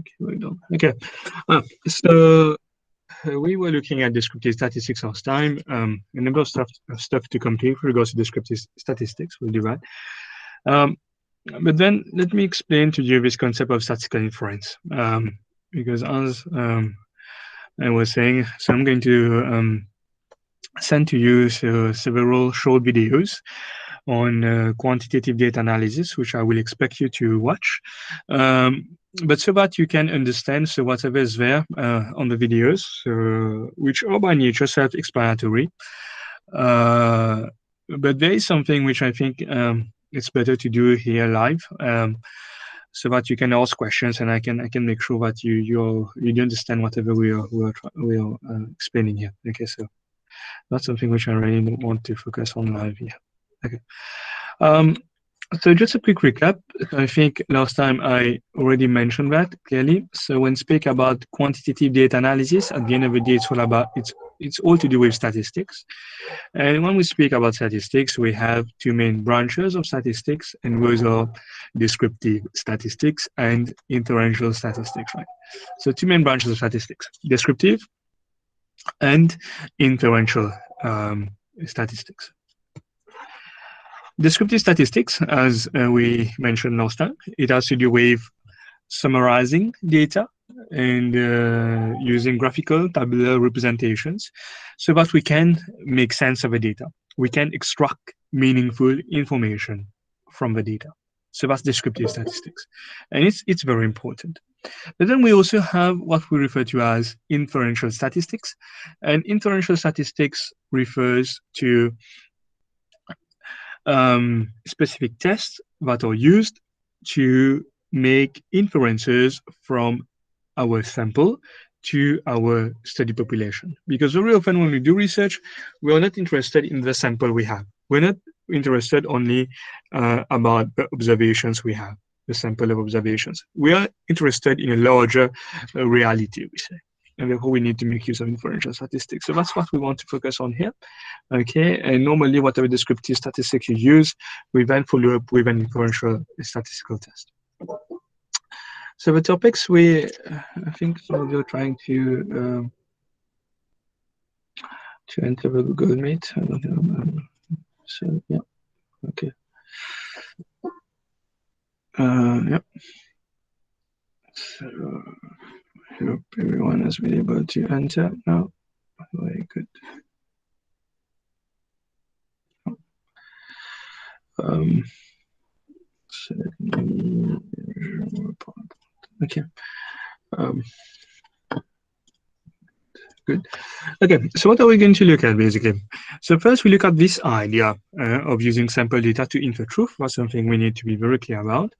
Okay, well done. Okay, so we were looking at descriptive statistics last time. A number of stuff to complete with regards to descriptive statistics. We'll do that. Um, but then let me explain to you this concept of statistical inference. Because as I was saying, so I'm going to send to you several short videos on quantitative data analysis, which I will expect you to watch. But so that you can understand, so whatever is there on the videos, which are by nature self-explanatory. But there is something which I think it's better to do here live, so that you can ask questions and I can make sure that you understand whatever we are explaining here. Okay, so that's something which I really want to focus on live here. Okay. So just a quick recap. I think last time I already mentioned that clearly. So when speak about quantitative data analysis, at the end of the day, it's all to do with statistics. And when we speak about statistics, we have two main branches of statistics, and those are descriptive statistics and inferential statistics, right? So two main branches of statistics: descriptive and inferential statistics. Descriptive statistics, as we mentioned last time, it has to do with summarizing data and using graphical tabular representations so that we can make sense of the data. We can extract meaningful information from the data. So that's descriptive statistics. And it's very important. But then we also have what we refer to as inferential statistics. And inferential statistics refers to specific tests that are used to make inferences from our sample to our study population. Because very often when we do research, we are not interested in the sample we have. We're not interested only about the observations we have, the sample of observations. We are interested in a larger reality, we say. And therefore we need to make use of inferential statistics. So that's what we want to focus on here. Okay, and normally whatever descriptive statistics you use, we then follow up with an inferential statistical test. So the topics I think some of you are trying to enter the Google Meet. I don't know. So yeah, okay. Yeah. So I hope everyone is able to enter now. Very good. Okay. Good. Okay, so what are we going to look at basically? So first we look at this idea of using sample data to infer truth. That's something we need to be very clear about.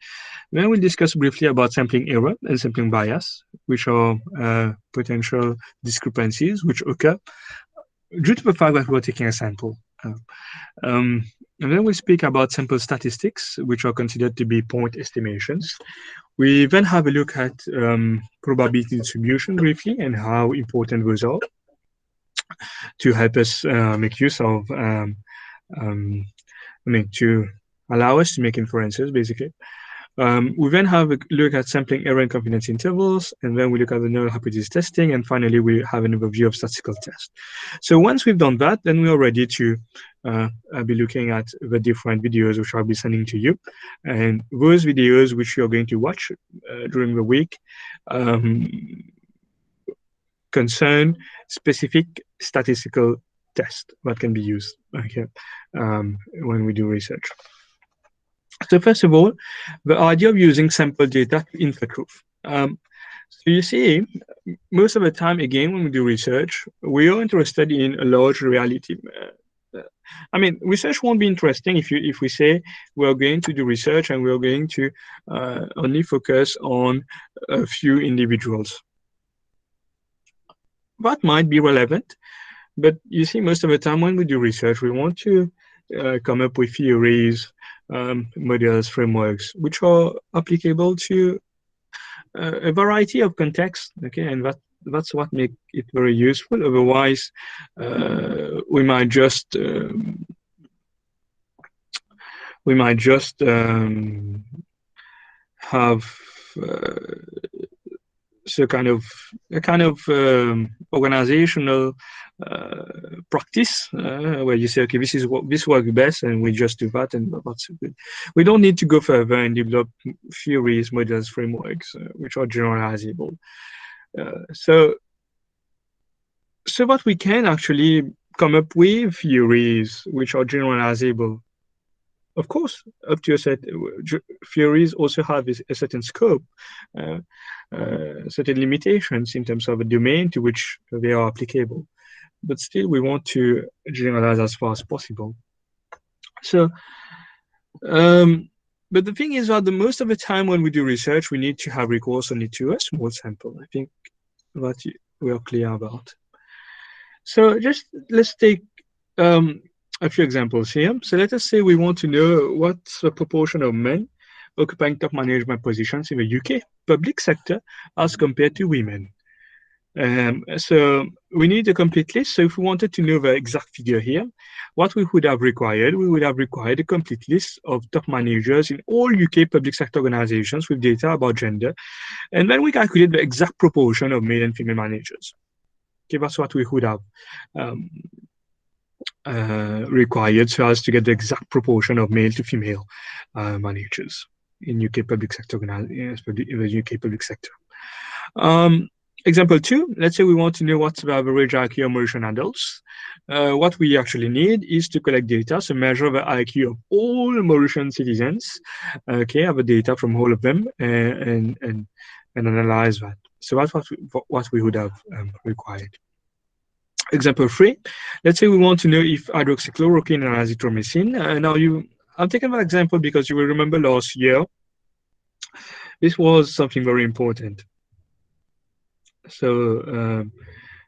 Then we'll discuss briefly about sampling error and sampling bias, which are potential discrepancies which occur due to the fact that we're taking a sample. And then we speak about sample statistics, which are considered to be point estimations. We then have a look at probability distribution briefly and how important those are to help us make use of, to allow us to make inferences, basically. We then have a look at sampling error and confidence intervals, and then we look at the null hypothesis testing, and finally we have an overview of statistical tests. So once we've done that, then we are ready to be looking at the different videos which I'll be sending to you. And those videos which you're going to watch during the week concern specific statistical tests that can be used, okay, when we do research. So first of all, the idea of using sample data to infer truth. So you see, most of the time, again, when we do research, we are interested in a large reality. I mean, research won't be interesting if we say we're going to do research and we're going to only focus on a few individuals. That might be relevant, but you see, most of the time when we do research, we want to come up with theories, models, frameworks, which are applicable to a variety of contexts, okay, and that's what makes it very useful. Otherwise, we might just have so a kind of organizational practice where you say, okay, this is what this works best, and we just do that, and that's good. We don't need to go further and develop theories, models, frameworks, which are generalizable. So, so that we can actually come up with theories which are generalizable. Of course, up to a set, theories also have a certain scope, uh, certain limitations in terms of a domain to which they are applicable. But still, we want to generalize as far as possible. So, um, but the thing is that the most of the time when we do research, we need to have recourse only to a small sample. I think that we are clear about. So just let's take um, a few examples here. So let us say we want to know what's the proportion of men occupying top management positions in the UK public sector as compared to women. So we need a complete list. So if we wanted to know the exact figure here, what we would have required, we would have required a complete list of top managers in all UK public sector organizations with data about gender. And then we calculate the exact proportion of male and female managers. Okay, that's what we would have um, required so as to get the exact proportion of male to female managers in UK public sector in the UK public sector. Um, Example two, let's say we want to know what's the average IQ of Mauritian adults. What we actually need is to collect data, so measure the IQ of all Mauritian citizens, okay, have the data from all of them and analyze that. So that's what we would have required. Example three, let's say we want to know if hydroxychloroquine and azithromycin. I'm taking that example because you will remember last year, this was something very important. So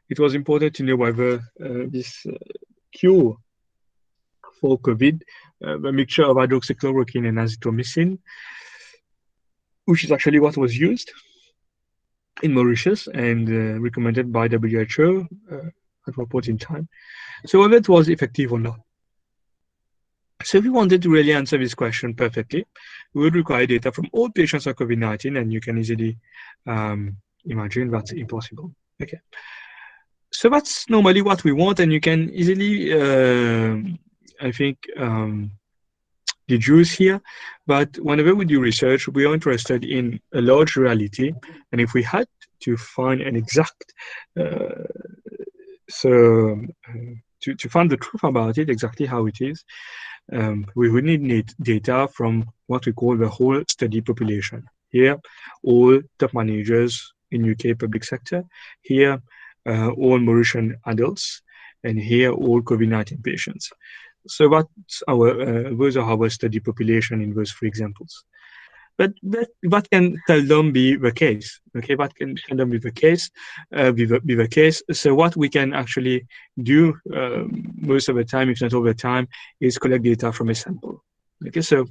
it was important to know whether this cure for COVID, the mixture of hydroxychloroquine and azithromycin, which is actually what was used in Mauritius and recommended by WHO at one point in time. So whether it was effective or not. So if we wanted to really answer this question perfectly, we would require data from all patients with COVID-19, and you can easily imagine that's impossible. Okay. So that's normally what we want, and you can easily, I think, deduce here. But whenever we do research, we are interested in a large reality, and if we had to find an exact, to find the truth about it, exactly how it is, we would need data from what we call the whole study population. Here, all top managers in UK public sector. Here, all Mauritian adults, and here all COVID-19 patients. So that's those are our study population in those three examples. But that can seldom be the case. Okay, that can seldom be the case. Be the case. So what we can actually do most of the time, if not all the time, is collect data from a sample. Okay, so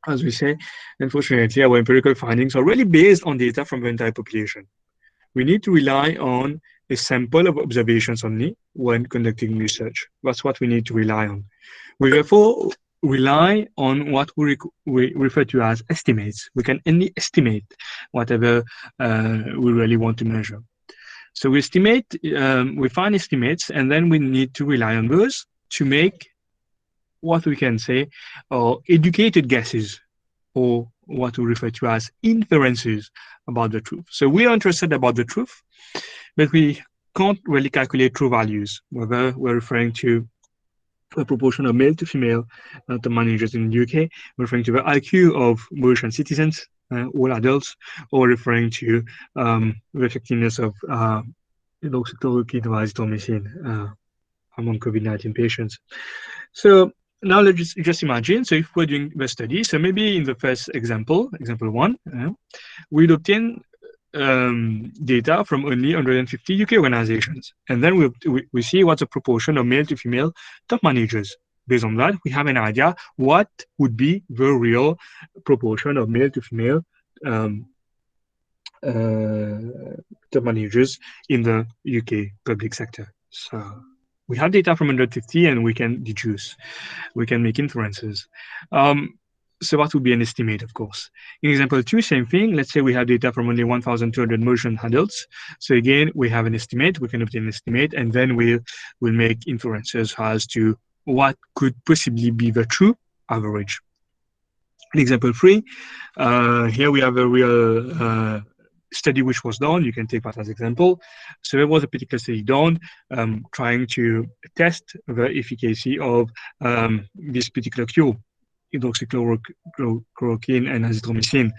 as we say, unfortunately, our empirical findings are really based on data from the entire population. We need to rely on a sample of observations only when conducting research. That's what we need to rely on. We therefore rely on what we refer to as estimates. We can only estimate whatever we really want to measure. So we estimate, we find estimates, and then we need to rely on those to make what we can say are educated guesses, or what we refer to as inferences about the truth. So we are interested about the truth, but we can't really calculate true values, whether we're referring to a proportion of male to female the managers in the UK, referring to the IQ of Mauritian citizens, all adults, or referring to the effectiveness of hydroxychloroquine or azithromycin among COVID-19 patients. So now let's just imagine, so if we're doing the study, so maybe in the first example one, we'd obtain data from only 150 UK organizations. And then we see what's the proportion of male to female top managers. Based on that, we have an idea what would be the real proportion of male to female top managers in the UK public sector. So we have data from 150 and we can deduce, we can make inferences. So that would be an estimate, of course. In example 2, same thing. Let's say we have data from only 1,200 motion adults. So again, we have an estimate. We can obtain an estimate, and then we'll make inferences as to what could possibly be the true average. In example 3, here we have a real study which was done. You can take that as example. So there was a particular study done trying to test the efficacy of this particular cure, hydroxychloroquine and azithromycin.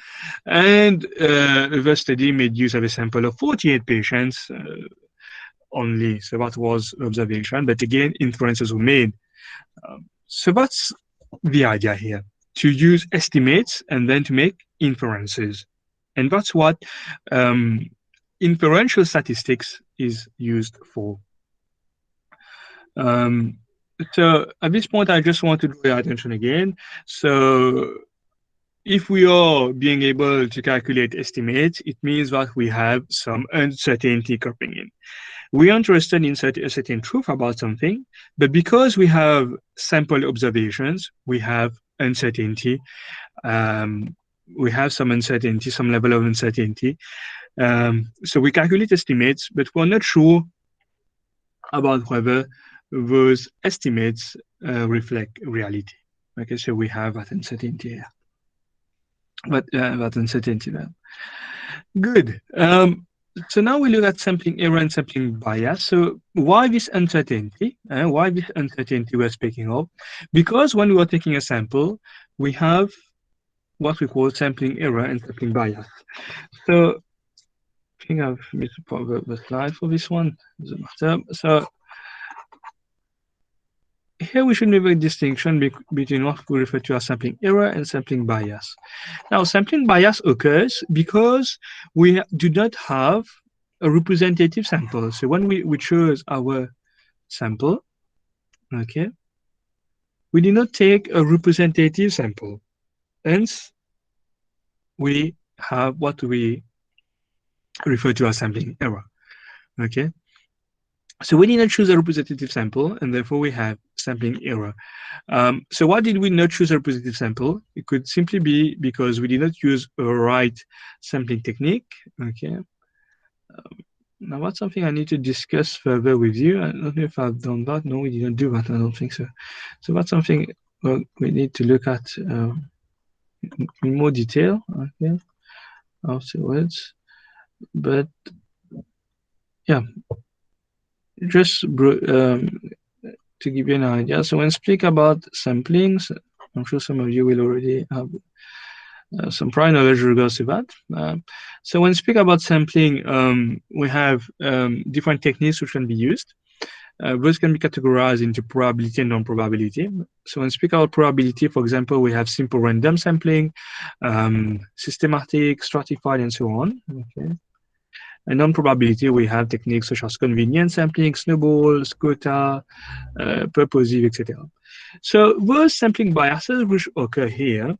And the study made use of a sample of 48 patients only. So that was observation, but again, inferences were made. So that's the idea here, to use estimates and then to make inferences. And that's what inferential statistics is used for. So at this point, I just want to draw your attention again. So if we are being able to calculate estimates, it means that we have some uncertainty creeping in. We are interested in a certain truth about something, but because we have sample observations, we have uncertainty. We have some uncertainty, some level of uncertainty. So we calculate estimates, but we're not sure about whether those estimates reflect reality. Okay, so we have that uncertainty here. But that uncertainty there. Good. So now we look at sampling error and sampling bias. So why this uncertainty? Why this uncertainty we're speaking of? Because when we are taking a sample, we have what we call sampling error and sampling bias. So I think I've missed the slide for this one. Doesn't matter. So here we should make a distinction between what we refer to as sampling error and sampling bias. Now, sampling bias occurs because we do not have a representative sample. So when we choose our sample, okay, we did not take a representative sample. Hence, we have what we refer to as sampling error. Okay. So we did not choose a representative sample, and therefore we have sampling error. So why did we not choose a representative sample? It could simply be because we did not use a right sampling technique. Okay. Now that's something I need to discuss further with you. I don't know if I've done that. No, we didn't do that. I don't think so. So that's something we need to look at in more detail. Okay. Afterwards, but yeah. Just to give you an idea, so when speak about samplings, I'm sure some of you will already have some prior knowledge regards to that. So when speak about sampling, we have different techniques which can be used. Those can be categorized into probability and non-probability. So when speak about probability, for example, we have simple random sampling, systematic, stratified, and so on. Okay. And non-probability, we have techniques such as convenience sampling, snowballs, quota, purposive, etc. So those sampling biases which occur here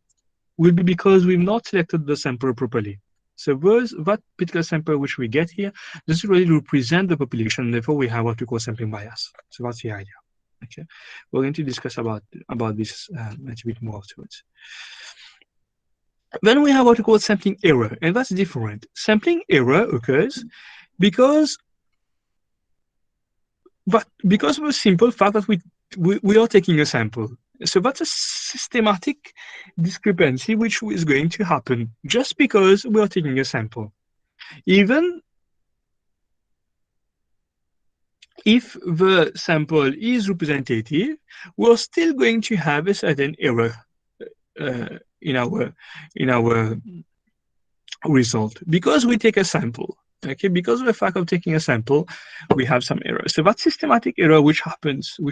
will be because we've not selected the sample properly. So that particular sample which we get here doesn't really represent the population, therefore we have what we call sampling bias. So that's the idea. Okay, we're going to discuss about this a little bit more afterwards. Then we have what we call sampling error, and that's different. Sampling error occurs because of the simple fact that we are taking a sample. So that's a systematic discrepancy which is going to happen just because we are taking a sample. Even if the sample is representative, we're still going to have a certain error in our result because we take a sample. Okay, because of the fact of taking a sample, we have some error. So that systematic error which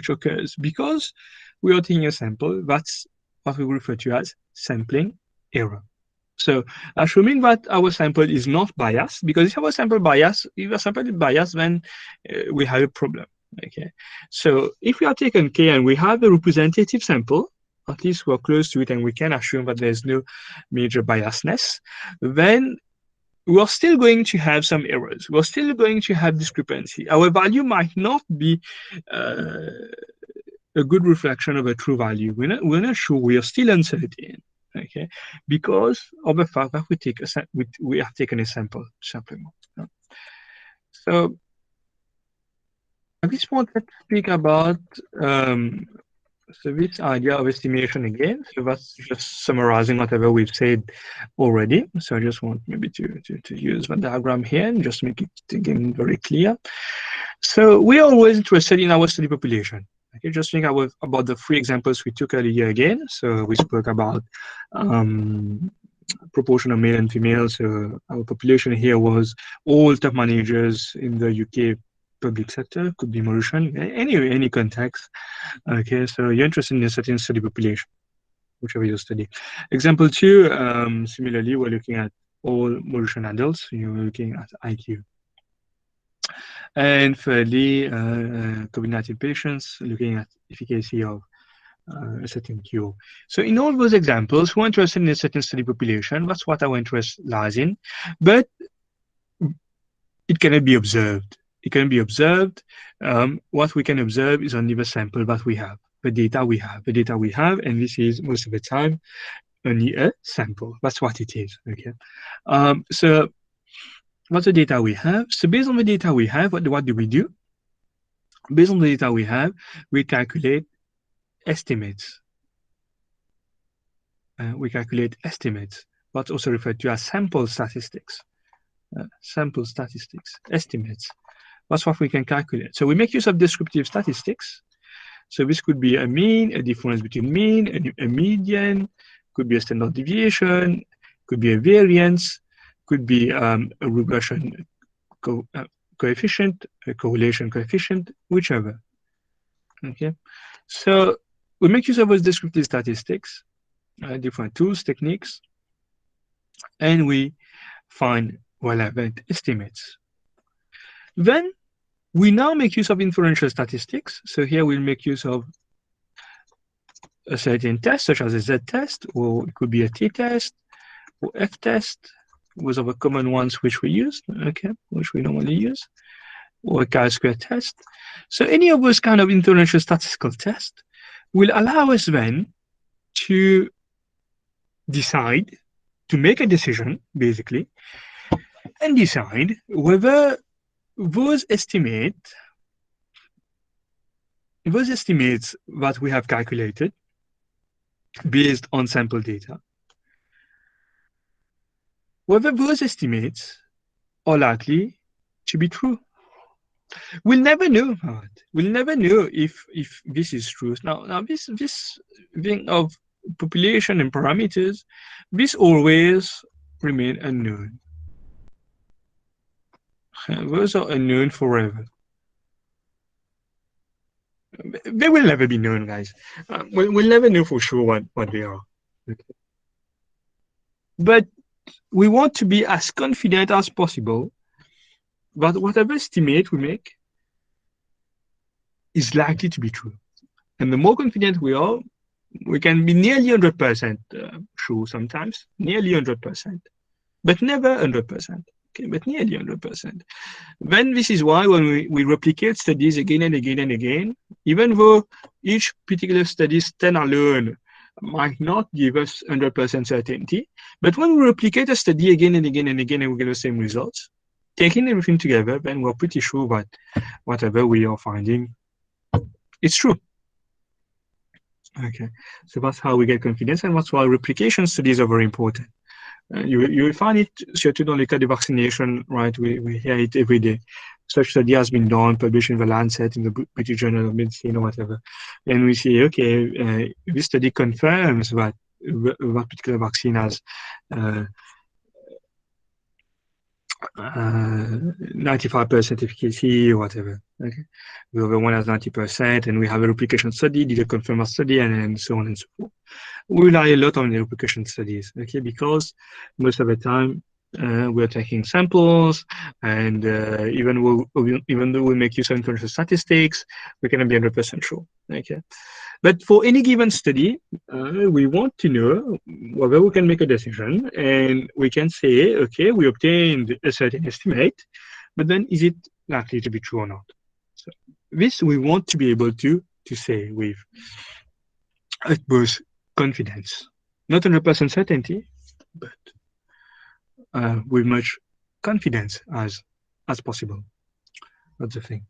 occurs because we are taking a sample, that's what we refer to as sampling error. So assuming that our sample is not biased, because if our sample is biased, then we have a problem. Okay, so if we are taken K and we have a representative sample, at least we're close to it and we can assume that there's no major biasness, then we're still going to have some errors. We're still going to have discrepancy. Our value might not be a good reflection of a true value. We're not sure. We are still uncertain. Okay, because of the fact that we have taken a sample supplement. So I just wanted to speak about um, so this idea of estimation again. So that's just summarizing whatever we've said already. So I just want maybe to use the diagram here and just make it again very clear. So we are always interested in our study population. Okay, just think about the three examples we took earlier again. So we spoke about um, proportion of male and female. So our population here was all top managers in the UK public sector, could be Mauritian, any context. Okay, so you're interested in a certain study population, whichever you study. Example two, similarly, we're looking at all Mauritian adults. You're looking at IQ. And thirdly, COVID-19 patients, looking at efficacy of a certain cure. So in all those examples, we're interested in a certain study population. That's what our interest lies in. But it cannot be observed. It can be observed. What we can observe is only the sample that we have, the data we have, and this is most of the time only a sample. That's what it is. Okay. So what's the data we have? So based on the data we have, what do we do? Based on the data we have, we calculate estimates. What's also referred to as sample statistics. Estimates. That's what we can calculate. So we make use of descriptive statistics. So this could be a mean, a difference between mean, a median, could be a standard deviation, could be a variance, could be a regression coefficient, a correlation coefficient, whichever. Okay, so we make use of those descriptive statistics, different tools, techniques, and we find relevant estimates. Then we now make use of inferential statistics. So here we'll make use of a certain test, such as a z-test, or it could be a t-test, or f-test. Those are the common ones which we use, okay, which we normally use, or a chi-square test. So any of those kind of inferential statistical tests will allow us then to decide, to make a decision, basically, and decide whether those estimates that we have calculated based on sample data, whether those estimates are likely to be true. We'll never know that. We'll never know if this is true. Now this thing of population and parameters, this always remain unknown. Those are unknown forever. They will never be known, guys. We'll never know for sure what they are. Okay. But we want to be as confident as possible that whatever estimate we make is likely to be true. And the more confident we are, we can be nearly 100% sure sometimes, nearly 100%, but never 100%. Okay, but nearly 100%. Then this is why when we replicate studies again and again and again, even though each particular study standalone might not give us 100% certainty, but when we replicate a study again and again and again and we get the same results, taking everything together, then we're pretty sure that whatever we are finding, it's true. Okay, so that's how we get confidence, and that's why replication studies are very important. You will find it certainly on the vaccination, right? We hear it every day. Such study has been done, published in the Lancet, in the British Journal of Medicine, or whatever. And we see, okay, this study confirms that that particular vaccine has 95% efficacy or whatever. Okay, the other one has 90%, and we have a replication study, did a confirmed study, and so on and so forth. We rely a lot on the replication studies, okay, because most of the time we're taking samples, and even though we make use of inferential statistics, we cannot be 100% sure. Okay, but for any given study, we want to know whether we can make a decision, and we can say, okay, we obtained a certain estimate, but then is it likely to be true or not? So this we want to be able to say with utmost confidence. not 100% certainty, but with much confidence as possible. That's the thing.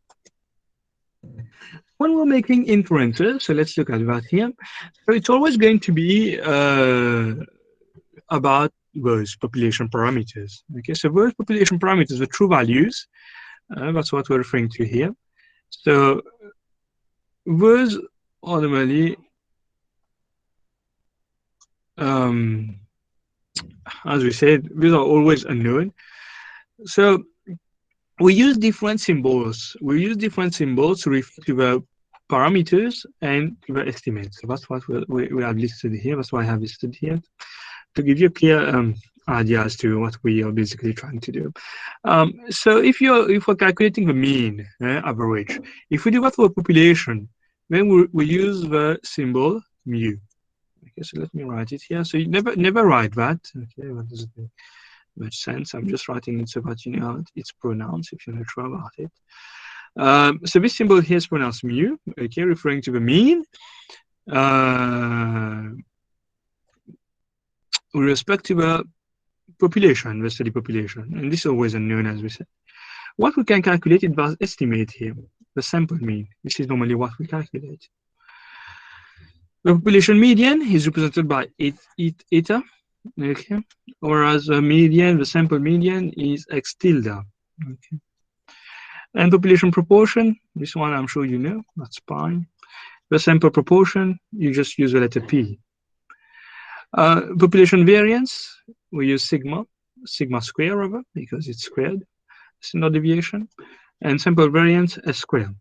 When we're making inferences, so let's look at that here. So it's always going to be about those population parameters. Okay, so those population parameters, the true values, that's what we're referring to here. So those are normally, um, as we said, these are always unknown. So we use different symbols. We use different symbols to refer to the parameters and to the estimates. So that's what we have listed here. That's why I have listed here to give you a clear idea as to what we are basically trying to do. So if we're calculating the mean average, if we do that for a population, then we use the symbol mu. Okay, so let me write it here. So you never write that. Okay, that doesn't make much sense. I'm just writing it so that you know how it's pronounced if you're not sure about it. So this symbol here is pronounced mu, okay, referring to the mean. With respect to the population, the study population, and this is always unknown, as we said. What we can calculate is the estimate here, the sample mean. This is normally what we calculate. The population median is represented by eta, okay, whereas the median, the sample median is x tilde, okay. And population proportion, this one I'm sure you know, that's fine. The sample proportion, you just use the letter P. Population variance, we use sigma square over, because it's squared, standard deviation, and sample variance S squared.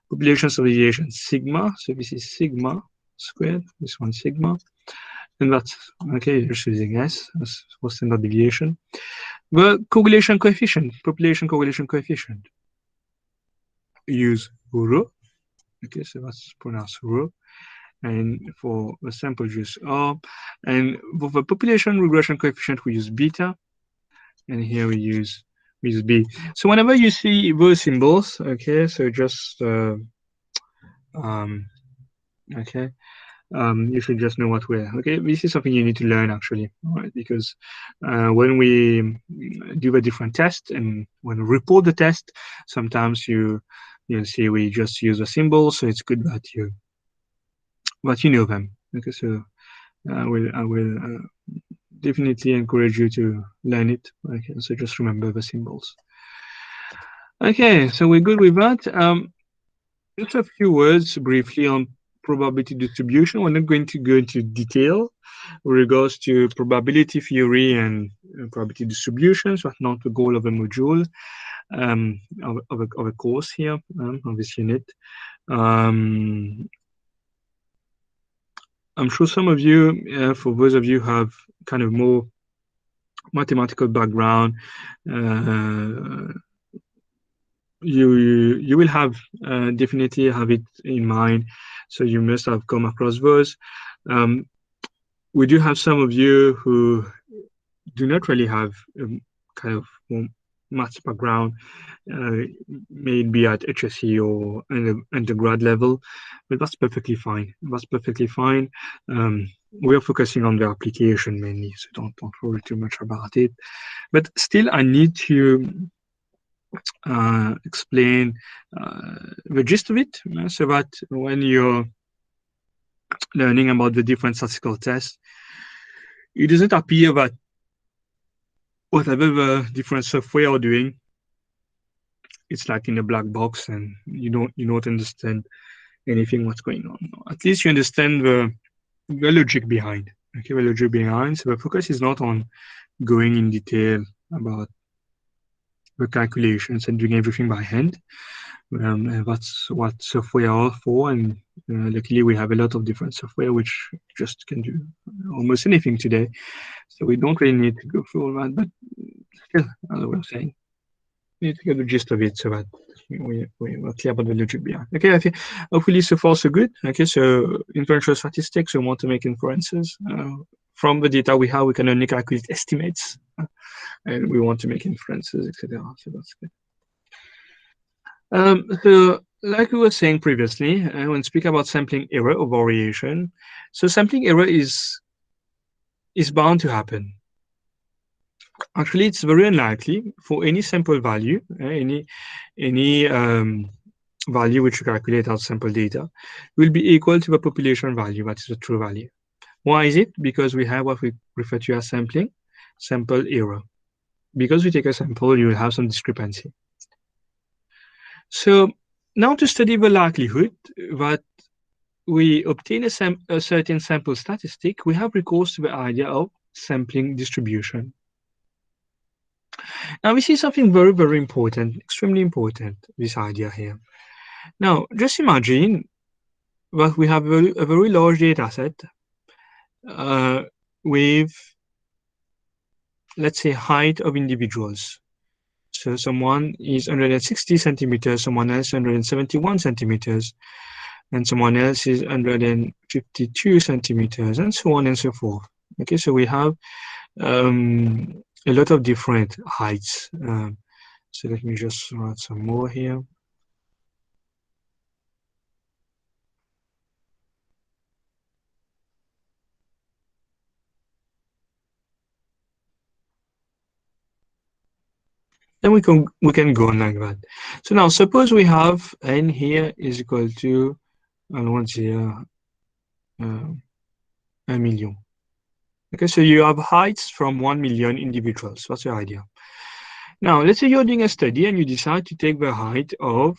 Population deviation sigma, so this is sigma squared, this one sigma, and that's, okay, just using S as for standard deviation. The correlation coefficient, population correlation coefficient, use rho, okay, so that's pronounced rho. And for the sample use R, and for the population regression coefficient we use beta, and here we use B. So whenever you see those symbols, okay, so just okay, you should just know what we're, okay, this is something you need to learn actually, all right, because when we do a different test and when we report the test, sometimes you see we just use a symbol, so it's good that you know them. Okay, so I will definitely encourage you to learn it. Okay, so just remember the symbols. Okay, so we're good with that. Just a few words briefly on probability distribution. We're not going to go into detail with regards to probability theory and probability distributions. That's not the goal of a module, of a course here, of this unit. I'm sure some of you, for those of you who have kind of more mathematical background, you will have definitely have it in mind. So you must have come across those. We do have some of you who do not really have kind of maths background, maybe at HSE or undergrad level, but that's perfectly fine. That's perfectly fine. We are focusing on the application mainly, so don't worry too much about it. But still, I need to explain the gist of it, so that when you're learning about the different statistical tests, it doesn't appear that whatever the different software are doing, it's like in a black box and you don't understand anything what's going on. At least you understand the logic behind. Okay, the logic behind. So the focus is not on going in detail about the calculations and doing everything by hand. And that's what software are for. And luckily we have a lot of different software which just can do almost anything today. So we don't really need to go through all that. But still, as I was saying, we need to get the gist of it so that we're clear about the logic behind. Okay, I think hopefully so far so good. Okay, so inferential statistics, we want to make inferences. From the data we have, we can only calculate estimates, and we want to make inferences, etc. So that's good. So like we were saying previously, when speaking about sampling error or variation, so sampling error is is bound to happen. Actually, it's very unlikely for any sample value, any value which you calculate out sample data will be equal to the population value, that is the true value. Why is it? Because we have what we refer to as sample error. Because we take a sample, you will have some discrepancy. So now to study the likelihood that we obtain a certain sample statistic, we have recourse to the idea of sampling distribution. Now we see something very, very important, extremely important, this idea here. Now, just imagine that we have a very large data set with, let's say, height of individuals. So someone is 160 centimeters, someone else 171 centimeters, and someone else is 152 centimeters, and so on and so forth. Okay, so we have a lot of different heights. So let me just write some more here. Then we can go on like that. So now suppose we have n here is equal to, I want here, 1,000,000. Okay, so you have heights from 1,000,000 individuals. What's your idea? Now, let's say you're doing a study and you decide to take the height of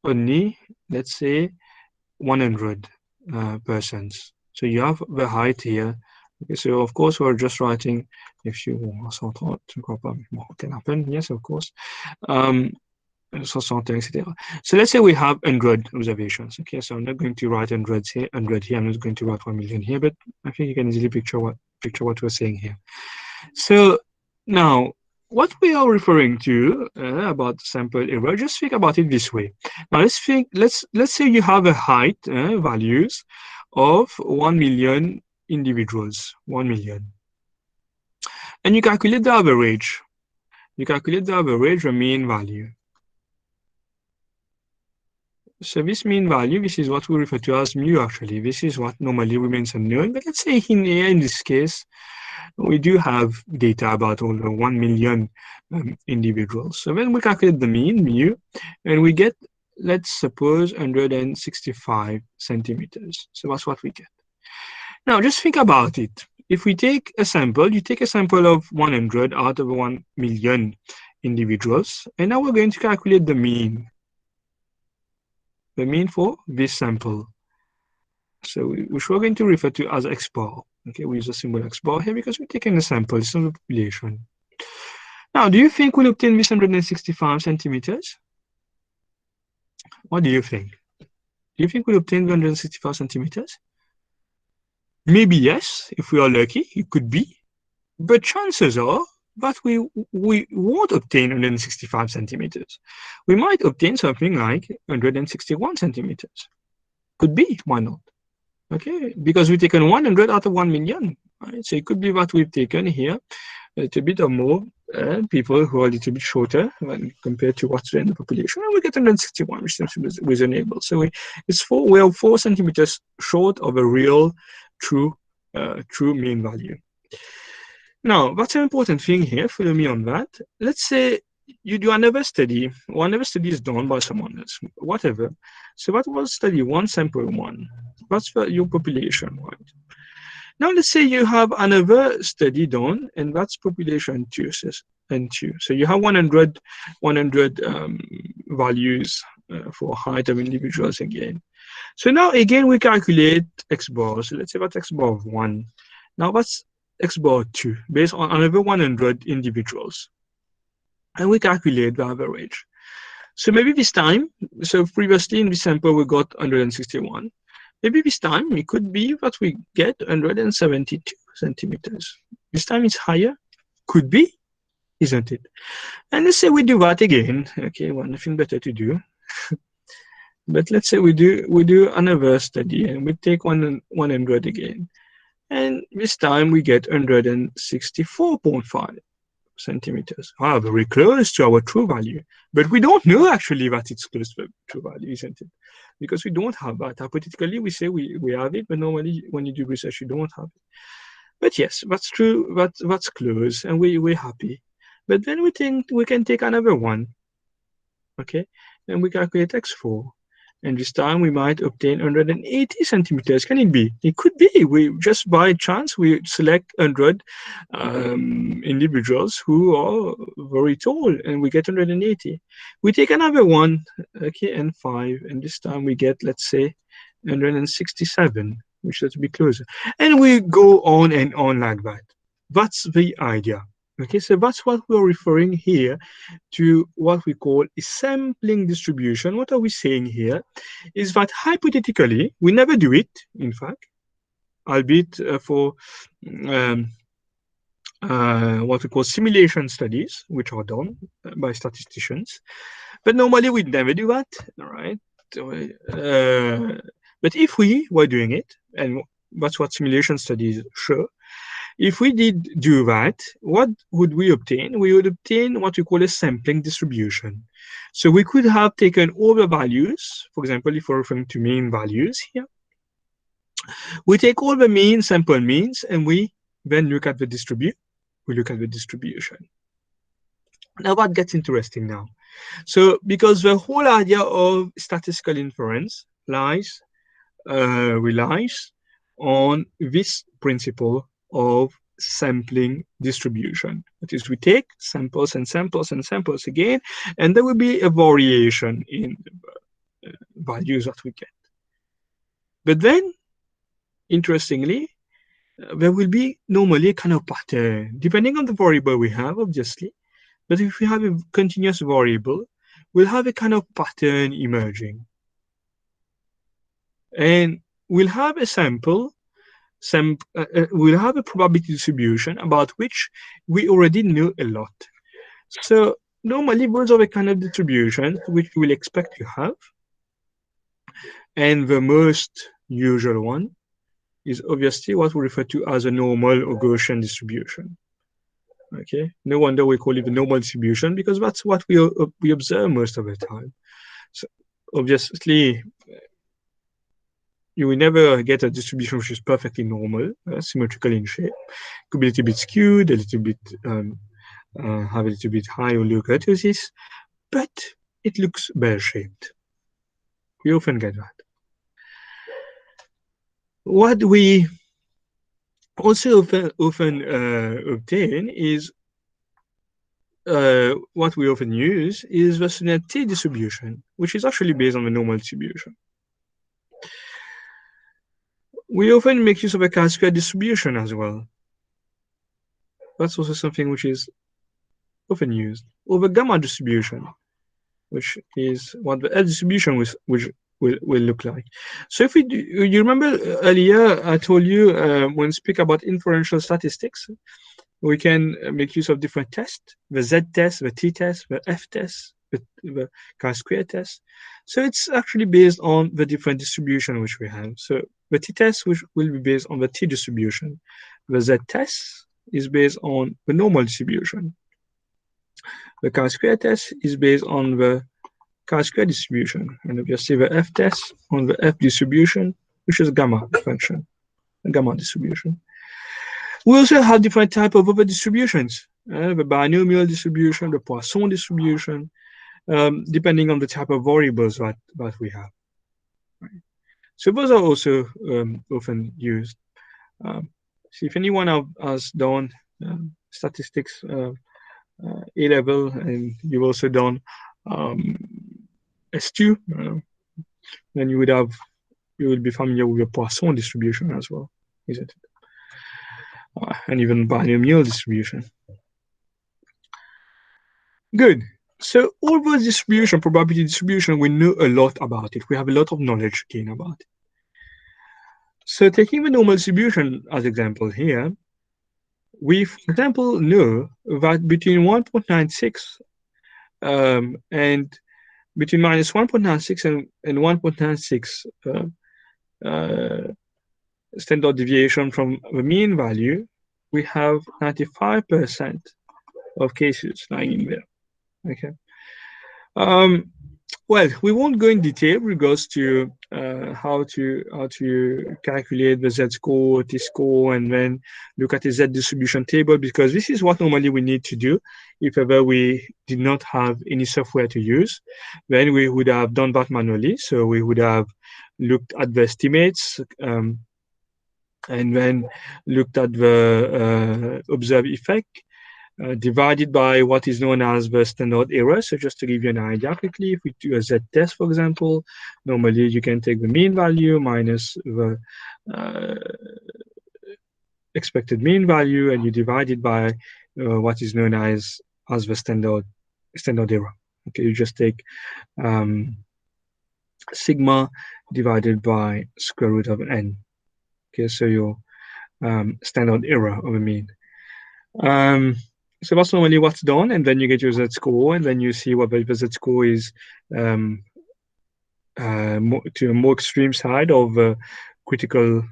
only, let's say, 100 persons. So you have the height here. Okay, so of course we're just writing, if you want can happen. Yes, of course. So let's say we have 100 observations. Okay, so I'm not going to write 100 here. I'm not going to write 1,000,000 here, but I think you can easily picture what we're saying here. So now, what we are referring to about sample error, just think about it this way. Now let's say you have a height values of 1,000,000 individuals, 1,000,000, and you calculate the average. You calculate the average, the mean value. So this mean value, this is what we refer to as mu actually. This is what normally remains unknown. But let's say in this case, we do have data about over 1,000,000 individuals. So when we calculate the mean, mu, and we get, let's suppose, 165 centimeters. So that's what we get. Now just think about it. If we take a sample, you take a sample of 100 out of 1,000,000 individuals, and now we're going to calculate the mean. The mean for this sample. So which we're going to refer to as X bar. Okay, we use the symbol X bar here because we're taking a sample, it's not a population. Now, do you think we'll obtain this 165 centimeters? What do you think? Do you think we'll obtain 165 centimeters? Maybe yes, if we are lucky, it could be. But chances are that we won't obtain 165 centimeters. We might obtain something like 161 centimeters. Could be, why not? Okay, because we've taken 100 out of 1,000,000, right? So it could be that we've taken here a little bit or more people who are a little bit shorter when compared to what's in the population, and we get 161, which seems reasonable. So we are 4 centimeters short of a real, true mean value. Now, that's an important thing here. Follow me on that. Let's say you do another study, or another study is done by someone else, whatever. So that was study 1, sample 1. That's for your population, right? Now let's say you have another study done, and that's population 2 and 2. So you have 100 values for height of individuals again. So now again we calculate X bar. So let's say that's X bar of 1. Now that's X bar 2 based on another 100 individuals. And we calculate the average. So maybe this time, so previously in this sample we got 161. Maybe this time it could be that we get 172 centimeters. This time it's higher. Could be, isn't it? And let's say we do that again. Okay, well, nothing better to do. But let's say we do another study and we take 100 again. And this time we get 164.5 centimeters. Wow, very close to our true value. But we don't know actually that it's close to the true value, isn't it? Because we don't have that. Hypothetically, we say we have it, but normally when you do research, you don't have it. But yes, that's true. That's close, and we're happy. But then we think we can take another one, okay? And we calculate x4. And this time we might obtain 180 centimeters. Can it be? It could be. We just by chance we select 100 individuals who are very tall, and we get 180. We take another one, okay, and 5, and this time we get, let's say, 167, which is to be closer. And we go on and on like that. That's the idea. Okay, so that's what we're referring here to, what we call a sampling distribution. What are we saying here? Is that hypothetically, we never do it, in fact, albeit for um, what we call simulation studies, which are done by statisticians. But normally we never do that, all right? But if we were doing it, and that's what simulation studies show, if we did do that, what would we obtain? We would obtain what we call a sampling distribution. So we could have taken all the values, for example, if we're referring to mean values here, we take all the mean, sample means, and we then look at the distribution. Now that gets interesting now. So because the whole idea of statistical inference relies on this principle of sampling distribution. That is, we take samples and samples and samples again, and there will be a variation in the values that we get. But then, interestingly, there will be normally a kind of pattern, depending on the variable we have, obviously. But if we have a continuous variable, we'll have a kind of pattern emerging. And we'll have a we'll have a probability distribution about which we already know a lot. So normally those are the kind of distributions which we'll expect to have. And the most usual one is obviously what we refer to as a normal or Gaussian distribution. Okay, no wonder we call it the normal distribution, because that's what we observe most of the time. So obviously, you will never get a distribution which is perfectly normal, symmetrical in shape. It could be a little bit skewed, a little bit have a little bit high or low kurtosis, but it looks bell-shaped. We often get that. What we also often obtain is what we often use is the standard T distribution, which is actually based on the normal distribution. We often make use of a chi-square distribution as well. That's also something which is often used. Or the gamma distribution, which is what the L distribution which will look like. So if we do, you remember earlier I told you when we speak about inferential statistics, we can make use of different tests: the Z test, the T test, the F test, the chi-square test. So it's actually based on the different distribution which we have. So the T test which will be based on the T distribution. The Z test is based on the normal distribution. The chi-square test is based on the chi-square distribution, and obviously the F test on the F distribution, which is gamma function, a gamma distribution. We also have different type of other distributions, the binomial distribution, the Poisson distribution, depending on the type of variables that we have. Right. So those are also often used. So if anyone has done statistics A-level, and you've also done S2, then you would be familiar with the Poisson distribution as well, isn't it? And even binomial distribution. Good. So all those distribution, probability distribution, we know a lot about it. We have a lot of knowledge gain about it. So taking the normal distribution as example here, we, for example, know that between 1.96 and between minus 1.96 and 1.96 standard deviation from the mean value, we have 95% of cases lying in there. Okay. Well, we won't go in detail regards to how to calculate the z-score, t-score, and then look at the z-distribution table, because this is what normally we need to do if ever we did not have any software to use. Then we would have done that manually. So we would have looked at the estimates, and then looked at the observed effect, divided by what is known as the standard error. So just to give you an idea quickly, if we do a z-test, for example, normally you can take the mean value minus the uh, expected mean value, and you divide it by what is known as the standard error. Okay, you just take um, sigma divided by square root of n. Okay, so your standard error of a mean. Um, so that's normally what's done, and then you get your z-score, and then you see what the z-score is um, to a more extreme side of critical,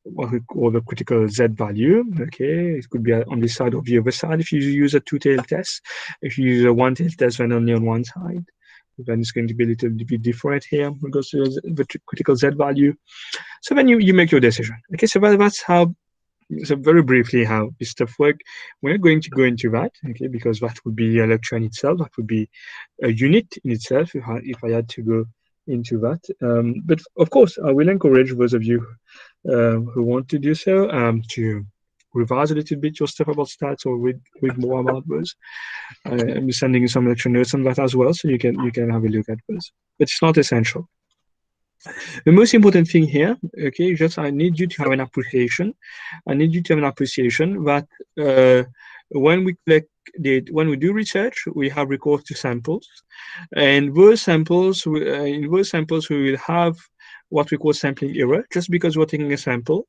what we call the critical z value. Okay, it could be on the side of the other side if you use a two-tailed test. If you use a one-tailed test, then only on one side. Then it's going to be a little bit different here because the critical z value. So then you make your decision. Okay, so that's how. So very briefly how this stuff work. We're not going to go into that, okay, because that would be a lecture in itself. That would be a unit in itself if I had to go into that. But of course, I will encourage those of you who want to do so to revise a little bit your stuff about stats or read more about those. I'm sending you some lecture notes on that as well, so you can have a look at those. But it's not essential. The most important thing here, okay, just I need you to have an appreciation. I need you to have an appreciation that when we collect when we do research, we have recourse to samples, and those samples, in those samples, we will have what we call sampling error, just because we're taking a sample.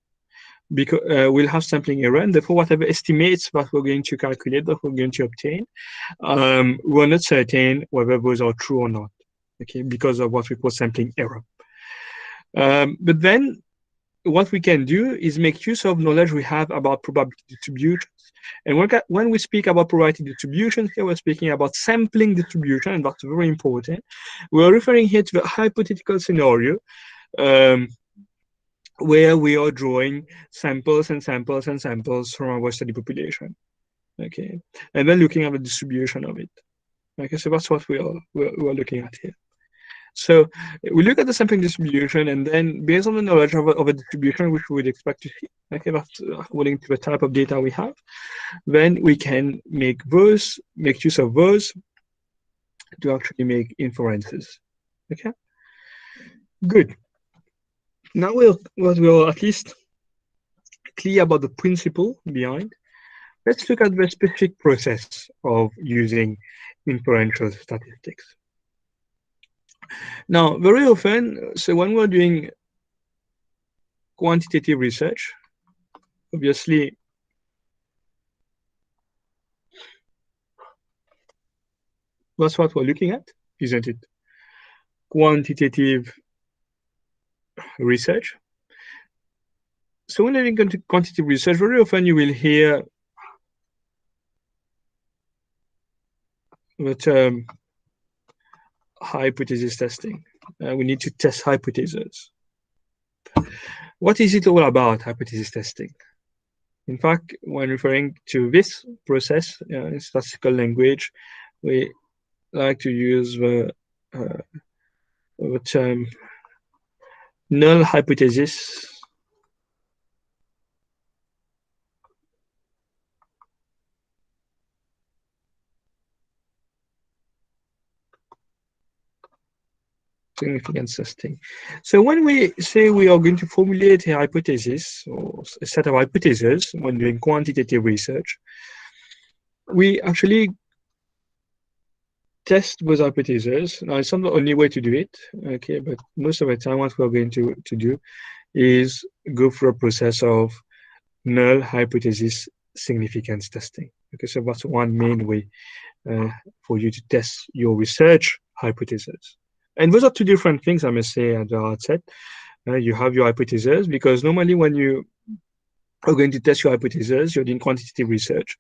Because we'll have sampling error, and therefore whatever estimates that we're going to calculate, that we're going to obtain, we're not certain whether those are true or not, okay, because of what we call sampling error. But then what we can do is make use of knowledge we have about probability distributions. And when we speak about probability distributions here, we're speaking about sampling distribution, and that's very important. We're referring here to the hypothetical scenario where we are drawing samples and samples and samples from our study population. Okay, and then looking at the distribution of it. Okay, so that's what we're looking at here. So we look at the sampling distribution, and then based on the knowledge of a distribution which we would expect to see, okay, that's according to the type of data we have, then we can make use of those to actually make inferences. Okay, good. Now we're at least clear about the principle behind. Let's look at the specific process of using inferential statistics. Now, very often, so when we're doing quantitative research, obviously, that's what we're looking at, isn't it? Quantitative research. So when you're doing quantitative research, very often you will hear the term hypothesis testing. We need to test hypotheses. What is it all about, hypothesis testing? In fact, when referring to this process in statistical language, we like to use the term null hypothesis significance testing. So when we say we are going to formulate a hypothesis or a set of hypotheses when doing quantitative research, we actually test those hypotheses. Now, it's not the only way to do it, okay, but most of the time what we're going to do is go through a process of null hypothesis significance testing. Okay, so that's one main way for you to test your research hypothesis. And those are two different things, I must say, at the outset. You have your hypothesis, because normally when you are going to test your hypothesis. You're doing quantitative research.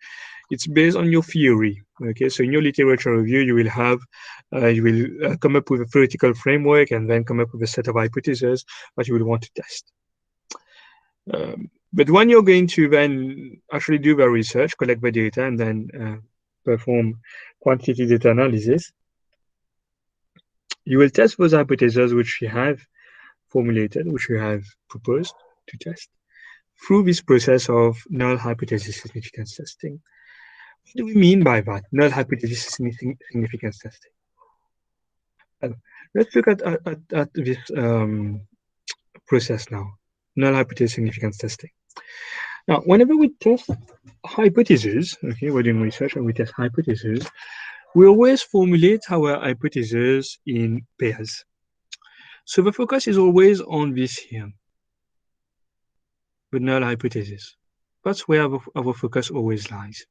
It's based on your theory. Okay, so in your literature review, you will come up with a theoretical framework and then come up with a set of hypotheses that you will want to test. But when you're going to then actually do the research, collect the data, and then perform quantitative data analysis, you will test those hypotheses which you have formulated, which you have proposed to test through this process of null hypothesis significance testing. What do we mean by that? Null hypothesis significance testing. Uh, let's look at this process now. Null hypothesis significance testing. Now, whenever we test hypotheses, okay, we're doing research and we test hypotheses, we always formulate our hypotheses in pairs. So the focus is always on this here, the null hypothesis. That's where our focus always lies,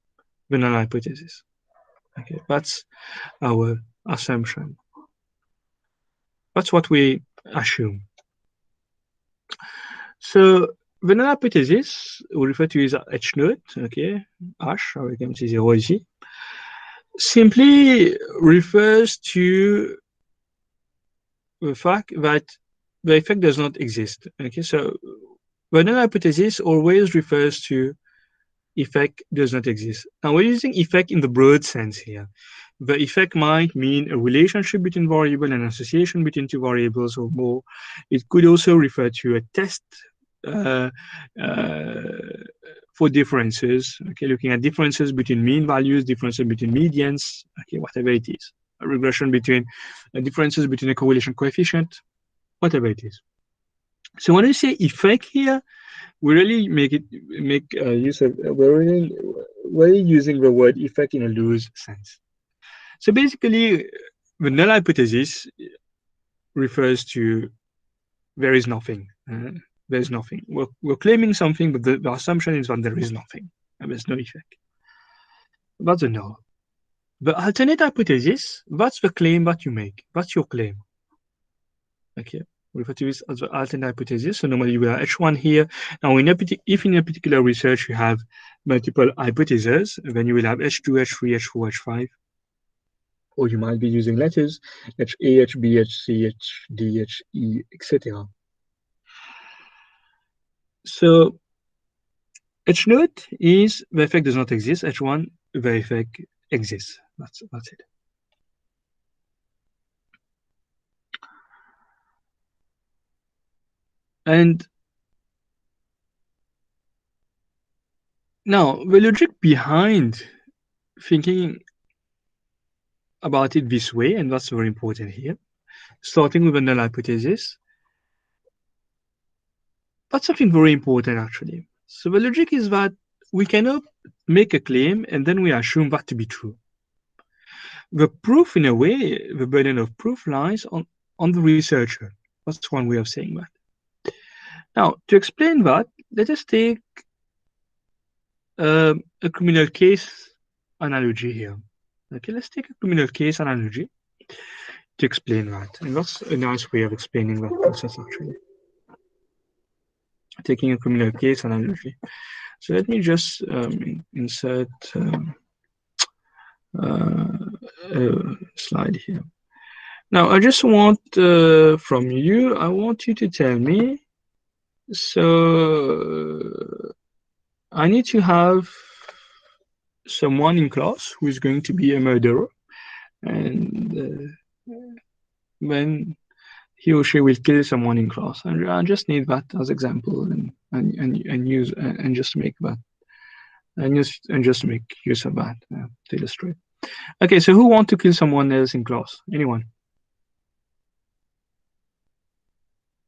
the null hypothesis. Okay, that's our assumption. That's what we assume. So the null hypothesis we refer to as H naught, okay, H, or we can say 0 G, simply refers to the fact that the effect does not exist. Okay, so the null hypothesis always refers to effect does not exist. Now we're using effect in the broad sense here. The effect might mean a relationship between variable and association between two variables or more. It could also refer to a test uh, uh, for differences, okay, looking at differences between mean values, differences between medians, okay, whatever it is. A regression between differences between a correlation coefficient, whatever it is. So when we say effect here, we really make use of we're using the word effect in a loose sense. So basically, the null hypothesis refers to there is nothing. There's nothing. We're claiming something, but the assumption is that there is nothing, and there's no effect. That's a null. The alternate hypothesis, that's the claim that you make. That's your claim. Okay. We refer to this as the alternate hypothesis. So normally you will have H1 here. Now, if in a particular research you have multiple hypotheses, then you will have H2, H3, H4, H5. Or you might be using letters HA, HB, HC, HD, HE, etc. So H naught is the effect does not exist. H1, the effect exists. That's it. And now the logic behind thinking about it this way, and that's very important here, starting with a null hypothesis, that's something very important actually. So the logic is that we cannot make a claim and then we assume that to be true. The proof, in a way, the burden of proof lies on the researcher. That's one way of saying that. Now, to explain that, let us take a criminal case analogy here. Okay, let's take a criminal case analogy to explain that. And that's a nice way of explaining that process actually. Taking a criminal case analogy. So let me just insert a slide here. Now, I just want from you, I want you to tell me, so I need to have someone in class who is going to be a murderer, and when he or she will kill someone in class. And I just need that as example and use and just make that and just make use of that to illustrate. Okay, so who want to kill someone else in class? Anyone?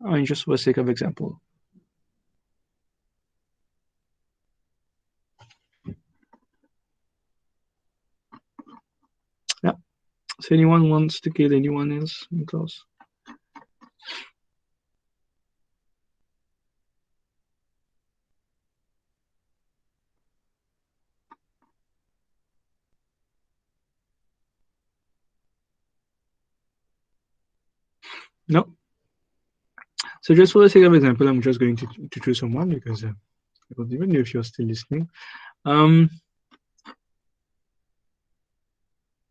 I mean, just for the sake of example. Yeah. So anyone wants to kill anyone else in class? No. So just for the sake of example, I'm just going to choose someone because I don't even know if you're still listening.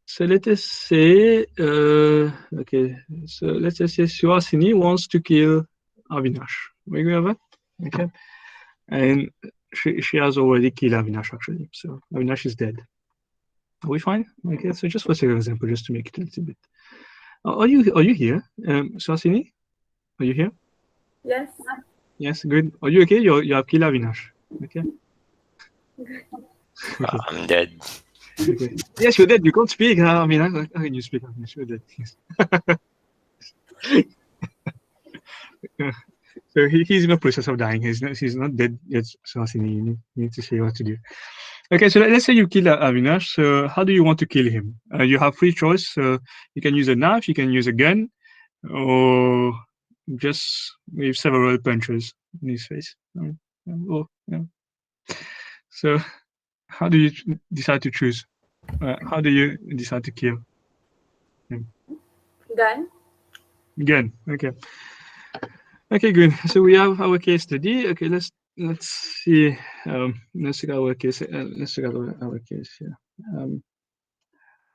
So let us say, okay, so let's just say Suhasini wants to kill Avinash. We agree on that? Okay. And she has already killed Avinash actually. So Avinash is dead. Are we fine? Okay, so just for a second example, just to make it a little bit. Are you here? Suhasini? Are you here? Yes. Yes, good. Are you okay? You have killed Avinash. Okay. Okay. I'm dead. Okay. Yes, you're dead. You can't speak. I mean, how can you speak? Avinash? You're dead. Yeah. So he's in the process of dying. He's not dead yet. Suhasini, you need to say what to do. Okay, so let's say you kill Avinash. So how do you want to kill him? You have free choice. So you can use a knife, you can use a gun, or just with several punches in his face. Yeah. So how do you decide to choose? How do you decide to kill him? Gun. Gun. Okay. Okay, good. So we have our case study. Okay, let's see. Let's look at our case. Let's look at our case here.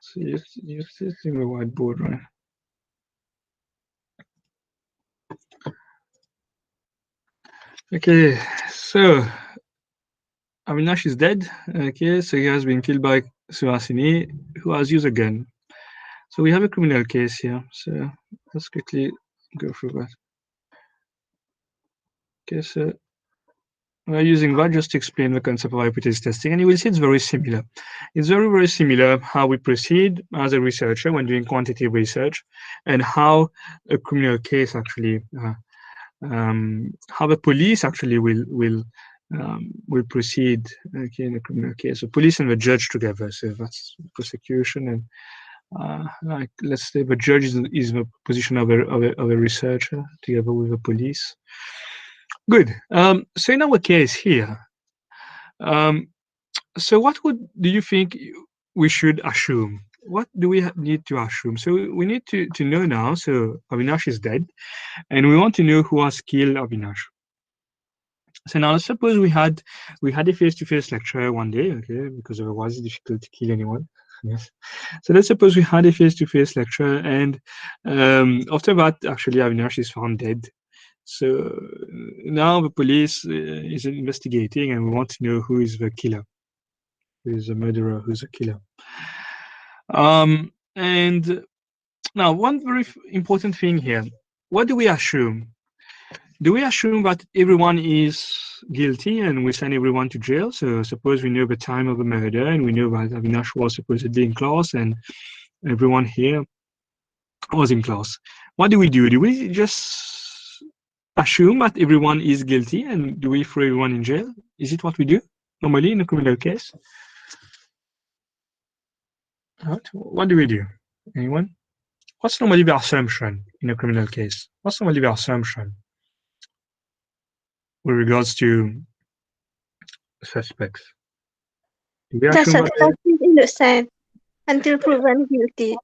So you're using the whiteboard, right? Okay, so Avinash is dead. Okay, so he has been killed by Suhasini, who has used a gun. So we have a criminal case here. So let's quickly go through that. Okay, so we're using that just to explain the concept of hypothesis testing, and you will see it's very similar. It's very, very similar how we proceed as a researcher when doing quantitative research, and how a criminal case actually, how the police actually will proceed, okay, in a criminal case. So police and the judge together. So that's prosecution, and like let's say the judge is in the position of a researcher together with the police. Good. So in our case here, so what do you think we should assume? What do we need to assume? So we need to know now. So Avinash is dead, and we want to know who has killed Avinash. So now let's suppose we had a face-to-face lecture one day, okay, because otherwise it's difficult to kill anyone. Yes. So let's suppose we had a face-to-face lecture, and after that, actually, Avinash is found dead. So now the police is investigating, and we want to know who is the killer, who is the murderer, who's the killer. And now one very important thing here: what do we assume? Do we assume that everyone is guilty and we send everyone to jail? So suppose we know the time of the murder and we know that Avinash was supposedly in class and everyone here was in class. What do we do? Do we just assume that everyone is guilty and do we throw everyone in jail? Is it what we do normally in a criminal case? What do we do? Anyone? What's normally the assumption in a criminal case? What's normally the assumption with regards to suspects? Do we The assume that suspect is innocent until proven guilty.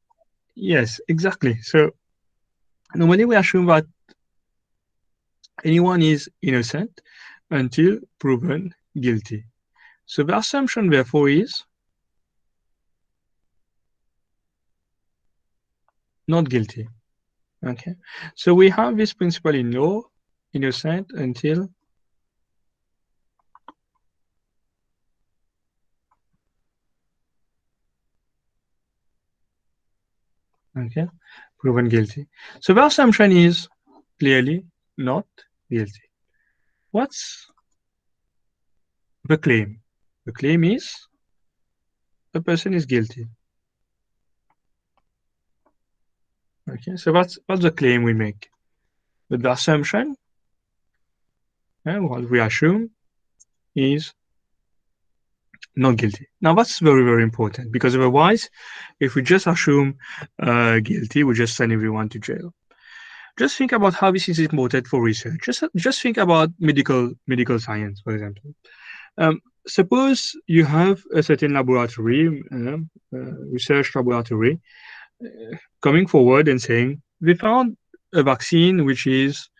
Yes, exactly. So normally we assume that anyone is innocent until proven guilty. So the assumption therefore is not guilty. Okay. So we have this principle in law, innocent until proven guilty. So the assumption is clearly not guilty. What's the claim? The claim is a person is guilty. Okay, so what's the claim we make? But the assumption, what we assume is not guilty. Now that's very, very important because otherwise, if we just assume guilty, we just send everyone to jail. Just think about how this is important for research. Just think about medical science, for example. Suppose you have a certain laboratory, research laboratory, coming forward and saying we found a vaccine which is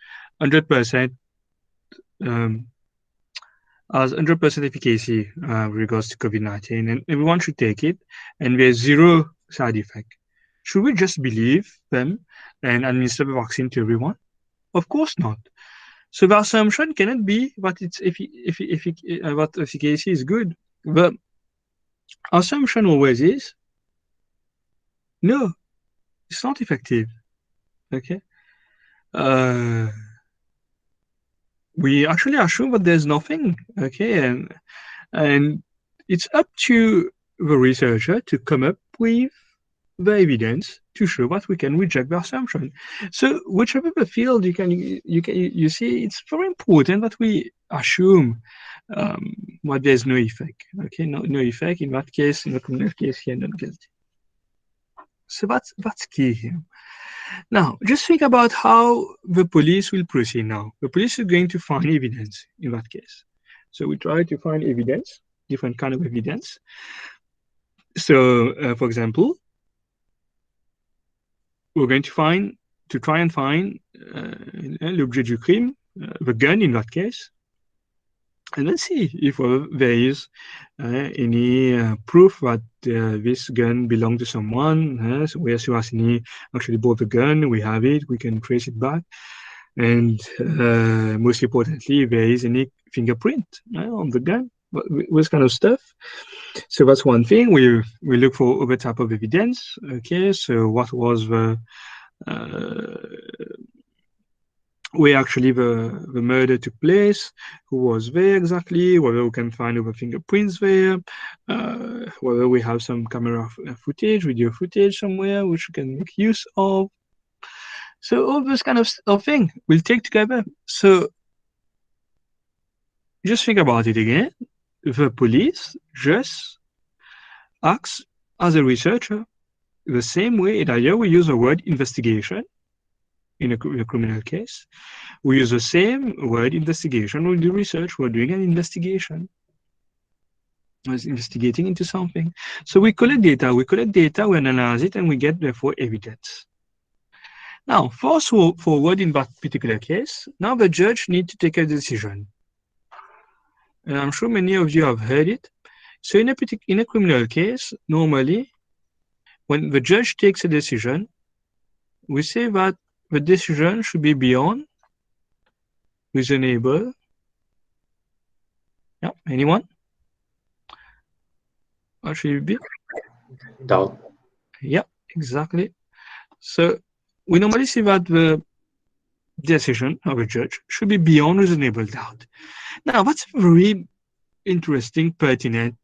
100% as 100% efficacy with regards to COVID-19, and everyone should take it, and there's zero side effect. Should we just believe them and administer the vaccine to everyone? Of course not. So the assumption cannot be that that efficacy is good. The assumption always is no, it's not effective. Okay. We actually assume that there's nothing. Okay, and it's up to the researcher to come up with the evidence to show that we can reject the assumption. So whichever the field you see, it's very important that we assume that there's no effect. Okay, no effect in that case, in the criminal case here, not guilty. So that's key here. Now, just think about how the police will proceed now. The police is going to find evidence in that case. So we try to find evidence, different kind of evidence. So, for example, we're going to try and find l'objet du crime, the gun in that case, and let's see if there is any proof that this gun belonged to someone. So where Suhasini actually bought the gun, we have it, we can trace it back. And most importantly, if there is any fingerprint on the gun, this kind of stuff. So that's one thing. We look for other type of evidence. Okay, so what was the where actually the murder took place, who was there exactly, whether we can find other fingerprints there, whether we have some camera footage, video footage somewhere which we can make use of. So all this kind of thing we'll take together. So just think about it again. The police just acts as a researcher the same way that here we use the word investigation in a criminal case. We use the same word investigation. We do research. We're doing an investigation. We're investigating into something. So we collect data. We analyze it, and we get therefore evidence. Now, fast forward in that particular case. Now the judge needs to take a decision. And I'm sure many of you have heard it. So in a criminal case, normally, when the judge takes a decision, we say that the decision should be beyond reasonable. Yeah, anyone? What should it be? Doubt. Yeah, exactly. So we normally see that the decision of a judge should be beyond reasonable doubt. Now, that's a very interesting, pertinent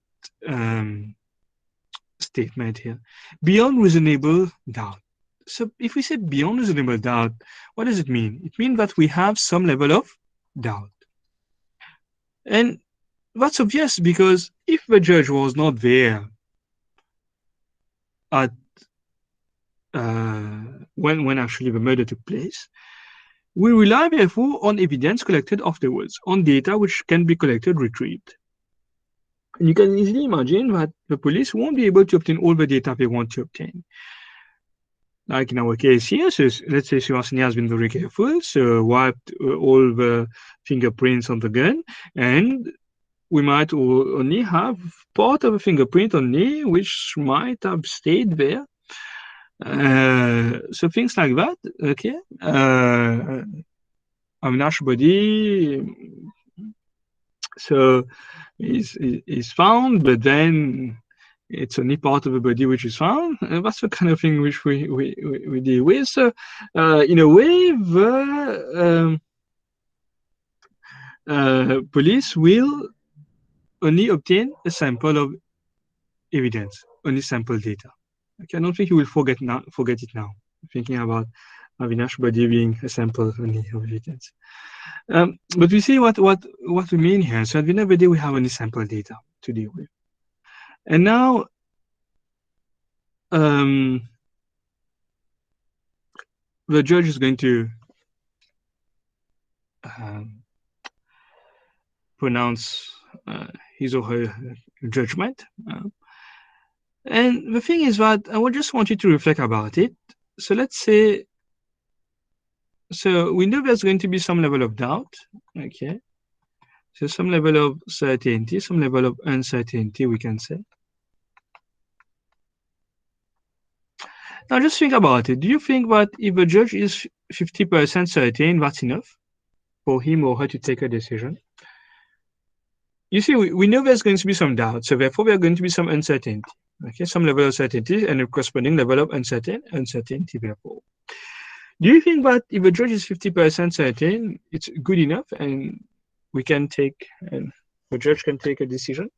statement here. Beyond reasonable doubt. So if we say beyond reasonable doubt, what does it mean? It means that we have some level of doubt. And that's obvious, because if the judge was not there at when actually the murder took place, we rely therefore on evidence collected afterwards, on data which can be collected, retrieved. And you can easily imagine that the police won't be able to obtain all the data they want to obtain. Like in our case here, so let's say Suhasini has been very careful, so wiped all the fingerprints on the gun, and we might only have part of a fingerprint only, which might have stayed there. So things like that, okay. Avinash body, so is found, but then it's only part of the body which is found. That's the kind of thing which we deal with. So in a way, the police will only obtain a sample of evidence, only sample data. Okay, I don't think you will forget it now. Thinking about Avinash body being a sample only of evidence. But we see what we mean here. So at the end of the day, we have only sample data to deal with. And now, the judge is going to pronounce his or her judgment. And the thing is that I would just want you to reflect about it. So let's say, so we know there's going to be some level of doubt, okay? So some level of certainty, some level of uncertainty, we can say. Now just think about it. Do you think that if a judge is 50% certain, that's enough for him or her to take a decision? You see, we know there's going to be some doubt, so therefore there's going to be some uncertainty. Okay, some level of certainty and a corresponding level of uncertainty, therefore. Do you think that if a judge is 50% certain, it's good enough and we can take, and the judge can take a decision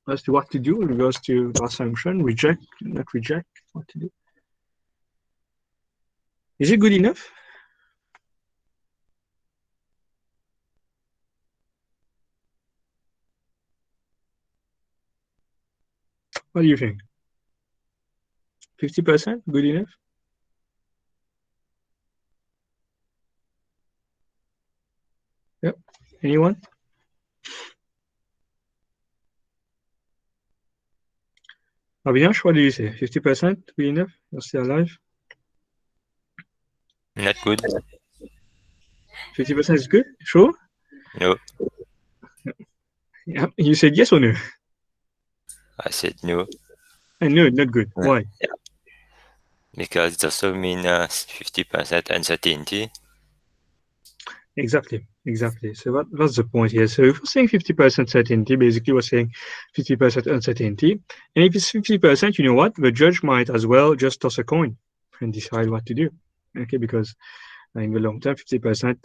as to what to do in regards to the assumption, reject, not reject, what to do? Is it good enough? What do you think? 50% good enough? Yep. Anyone? Avinash, what do you say? 50% good enough? You're still alive? Not good. 50% is good? Sure? No, Yeah. You said yes or no? I said no. And no, not good. Yeah. Why? Because it also means 50% uncertainty. Exactly. So that's the point here. So if we're saying 50% certainty, basically we're saying 50% uncertainty. And if it's 50%, you know what? The judge might as well just toss a coin and decide what to do. Okay, because in the long term, 50%,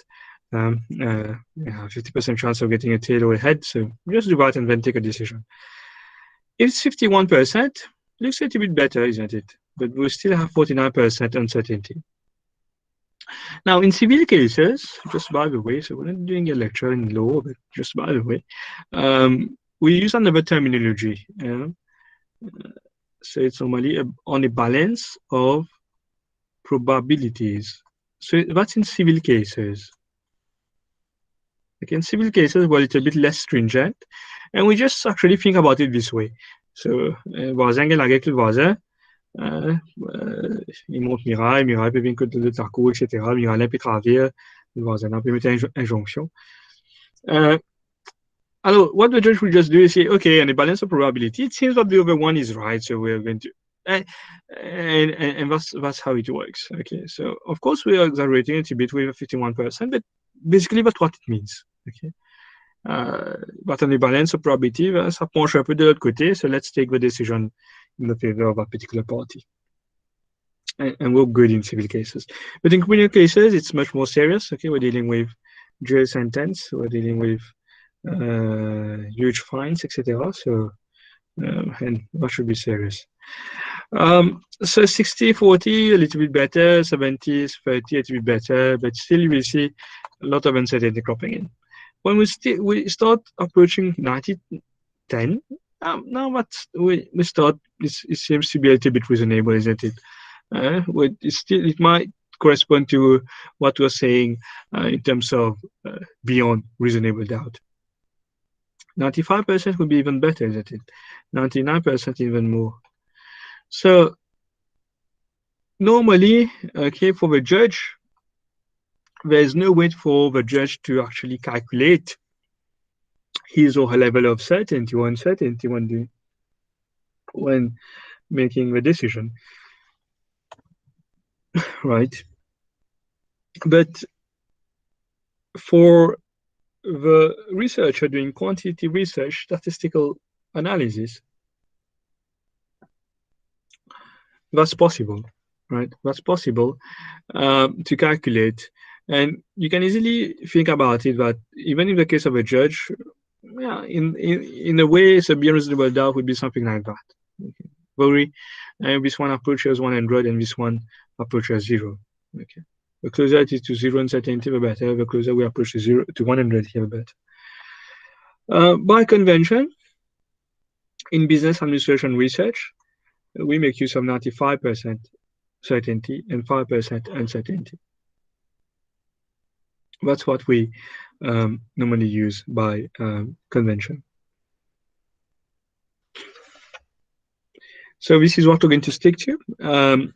50% chance of getting a tail or a head. So just do that and then take a decision. If it's 51%, looks a little bit better, isn't it? But we still have 49% uncertainty. Now, in civil cases, just by the way, so we're not doing a lecture in law, but just by the way, we use another terminology. So it's normally on a balance of probabilities. So that's in civil cases. Okay, in civil cases, we're a little bit less stringent, and we just actually think about it this way. So, voisin qui avec le voisin, il monte Mirail peut bien côté de Tarco, etc. Mirail peut travailler, le voisin peut mettre une injonction. Alors, what the judge will just do is say, okay, and the balance of probability, it seems that the other one is right, so we're going to, and that's how it works. Okay, so of course we are exaggerating it a bit with 51%, but basically that's what it means. Okay. But on the balance of probability, ça penche un peu de l'autre côté, so let's take the decision in the favor of a particular party. And we're good in civil cases. But in criminal cases, it's much more serious. Okay, we're dealing with jail sentence, we're dealing with huge fines, etc. So, and that should be serious. So 60-40, a little bit better, 70-30, a little bit better, but still you will see a lot of uncertainty cropping in. When we start approaching 90-10, now what we start, it seems to be a little bit reasonable, isn't it? It might correspond to what we're saying in terms of beyond reasonable doubt. 95% would be even better, isn't it? 99% even more. So normally, okay, for the judge, there's no way for the judge to actually calculate his or her level of certainty or uncertainty when making the decision, right? But for the researcher doing quantitative research, statistical analysis, that's possible, right? That's possible to calculate. And you can easily think about it that even in the case of a judge, yeah, in a way, it's a beyond reasonable doubt would be something like that. Okay. Very, this one approaches 100 and this one approaches 0. Okay. The closer it is to 0 uncertainty, the better. The closer we approach to 0 to 100, the better. By convention, in business administration research, we make use of 95% certainty and 5% uncertainty. That's what we normally use by convention. So this is what we're going to stick to.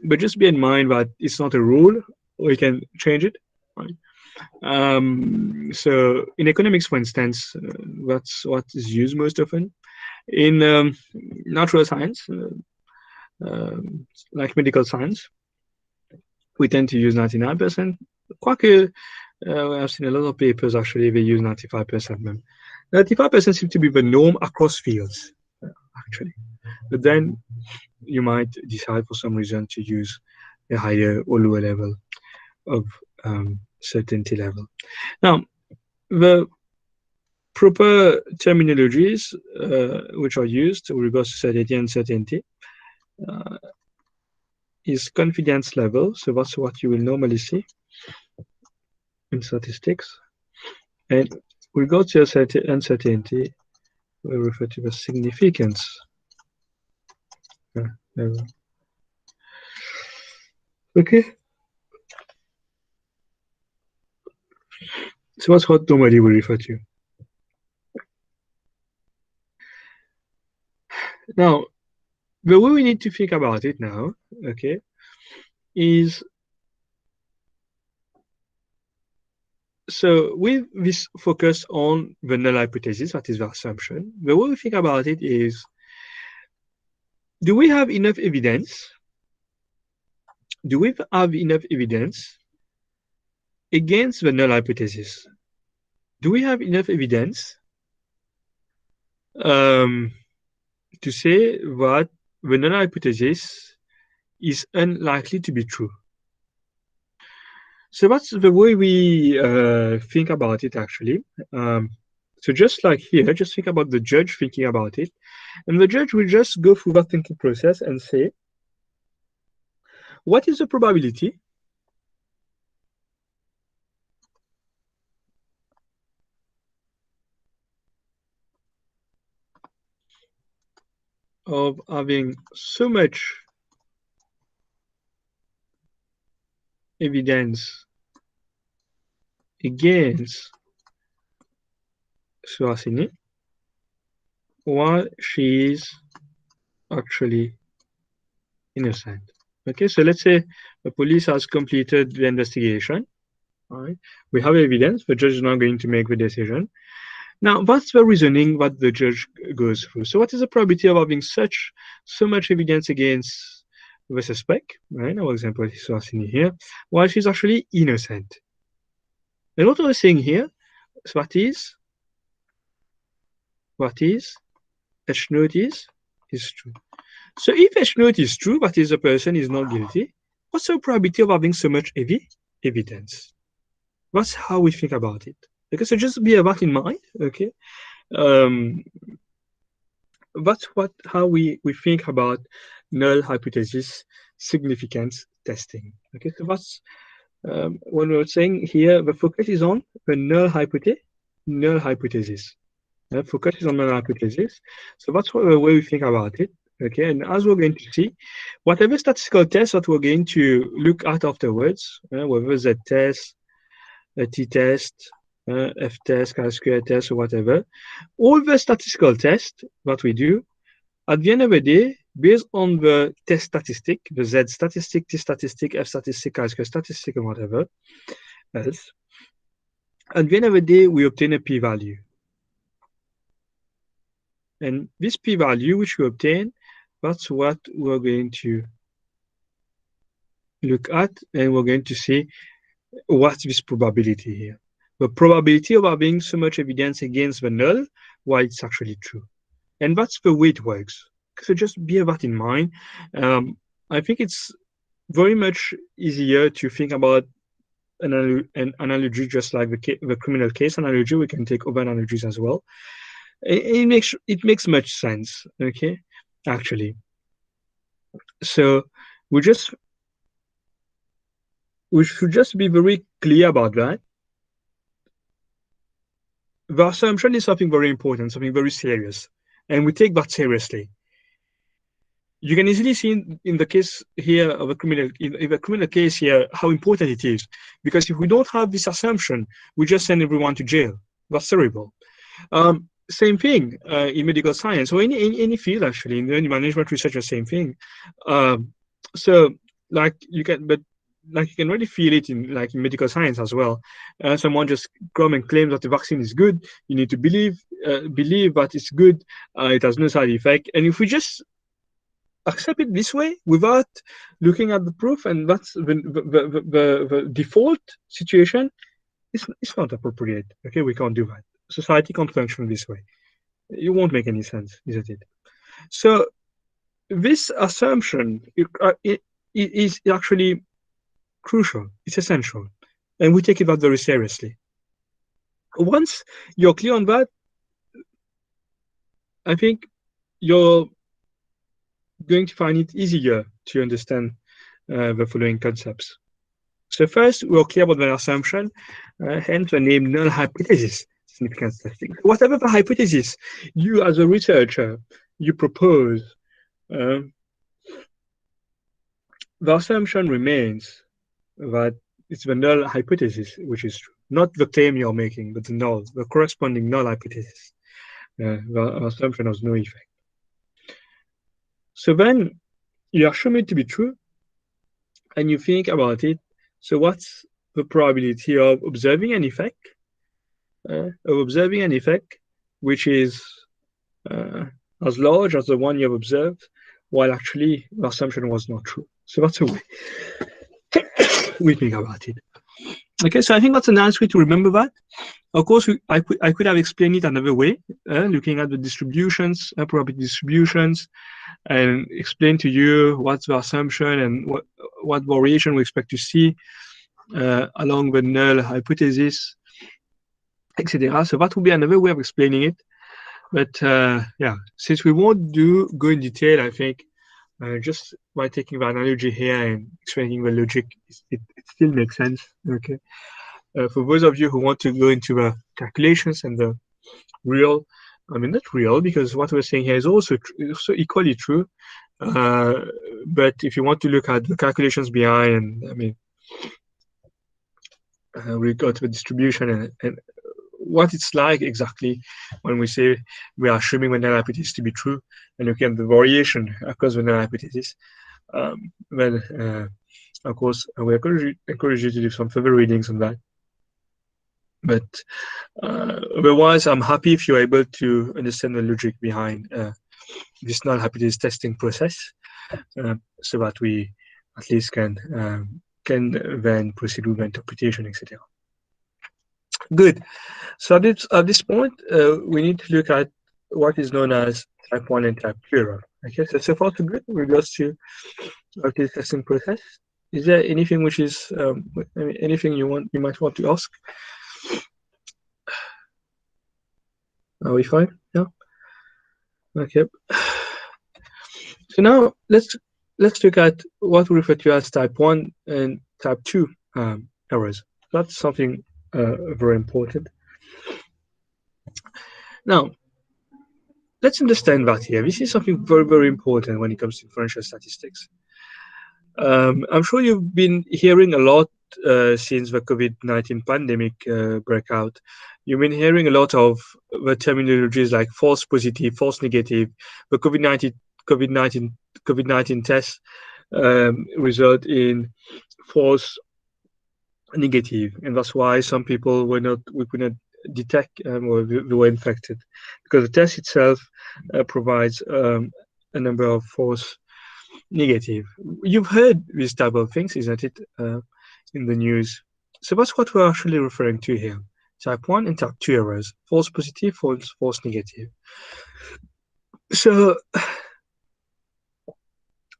But just bear in mind that it's not a rule. We can change it. Right? So in economics, for instance, that's what is used most often. In natural science, like medical science, we tend to use 99%. Quite I've seen a lot of papers actually they use 95%. 95% seems to be the norm across fields, actually. But then you might decide for some reason to use a higher or lower level of certainty level. Now, the proper terminologies which are used with regards to certainty and uncertainty is confidence level. So that's what you will normally see in statistics. And with regards to uncertainty, we refer to the significance level. Okay. So that's what normally we refer to. Now, the way we need to think about it now, okay, is so with this focus on the null hypothesis, that is the assumption, the way we think about it is, do we have enough evidence? Do we have enough evidence against the null hypothesis? Do we have enough evidence to say that the null hypothesis is unlikely to be true? So that's the way we think about it, actually. So just like here, just think about the judge thinking about it. And the judge will just go through that thinking process and say, what is the probability of having so much evidence against Suhasini while she is actually innocent? Okay, so let's say the police has completed the investigation. All right, we have evidence. The judge is now going to make the decision. Now, that's the reasoning that the judge goes through. So what is the probability of having so much evidence against the suspect, right? Our example is Suhasini here, while she's actually innocent. And what we're saying here, so what is H note is true. So if H note is true, that is the person is not guilty, what's the probability of having so much evidence? That's how we think about it. Okay, so just bear that in mind, okay? That's how we think about null hypothesis significance testing. Okay, so that's when we're saying here the focus is on the null hypothesis. The focus is on null hypothesis. So that's the way we think about it. Okay, and as we're going to see, whatever statistical test that we're going to look at afterwards, whether it's a test, a t-test, f-test, chi-square test, or whatever, all the statistical tests that we do, at the end of the day, based on the test statistic, the Z statistic, T statistic, F statistic, chi-square statistic, and whatever else, at the end of the day, we obtain a p-value. And this p-value which we obtain, that's what we're going to look at, and we're going to see what's this probability here. The probability of having so much evidence against the null, why it's actually true. And that's the way it works. So just bear that in mind. I think it's very much easier to think about an analogy just like the criminal case analogy. We can take other analogies as well. It makes much sense, okay, actually. So we should just be very clear about that. The assumption is something very important, something very serious, and we take that seriously. You can easily see in the case here of a criminal, in a criminal case here, how important it is. Because if we don't have this assumption, we just send everyone to jail. That's terrible. Same thing in medical science, or in any field actually, in any management research, the same thing. So like you can, but like you can really feel it in medical science as well. Someone just come and claim that the vaccine is good. You need to believe that it's good. It has no side effect. And if we just accept it this way without looking at the proof, and that's the default situation, it's not appropriate. Okay, we can't do that. Society can't function this way. It won't make any sense, isn't it? So this assumption it is actually crucial. It's essential, and we take it that very seriously. Once you're clear on that, I think you're going to find it easier to understand the following concepts. So first, we're clear about the assumption, hence the name null hypothesis, significance testing. Whatever the hypothesis you as a researcher, you propose, the assumption remains that it's the null hypothesis which is true, not the claim you're making, but the corresponding null hypothesis. The assumption has no effect. So then you assume it to be true, and you think about it. So what's the probability of observing an effect? Which is as large as the one you've observed, while actually the assumption was not true. So that's a way we think about it. Okay, so I think that's a nice way to remember that. Of course, I could have explained it another way, looking at the distributions, probability distributions, and explain to you what's the assumption and what variation we expect to see along the null hypothesis, etc. So that would be another way of explaining it. But yeah, since we won't go in detail, I think just by taking the analogy here and explaining the logic, it still makes sense. Okay. For those of you who want to go into the calculations and the real, I mean, not real, because what we're saying here is also equally true. But if you want to look at the calculations behind, and I mean, we got the distribution and what it's like exactly when we say we are assuming the null hypothesis to be true and looking at the variation across the null hypothesis, then of course we encourage you to do some further readings on that. But otherwise, I'm happy if you're able to understand the logic behind this null hypothesis testing process, so that we at least can then proceed with the interpretation, etc. Good. So at this point, we need to look at what is known as type 1 and type 2 error. Okay, so far so good in regards to the testing process. Is there anything which is anything you might want to ask? Are we fine? Yeah. Okay. So now let's look at what we refer to as type 1 and type 2 errors. That's something very important. Now, let's understand that here. This is something very, very important when it comes to inferential statistics. I'm sure you've been hearing a lot since the COVID-19 pandemic breakout. You've been hearing a lot of the terminologies like false positive, false negative. The COVID-19 tests result in false negative, and that's why some people we could not detect or they were infected, because the test itself provides a number of false negative. You've heard these type of things, isn't it, in the news? So that's what we're actually referring to here. Type 1 and type 2 errors, false positive, false negative. So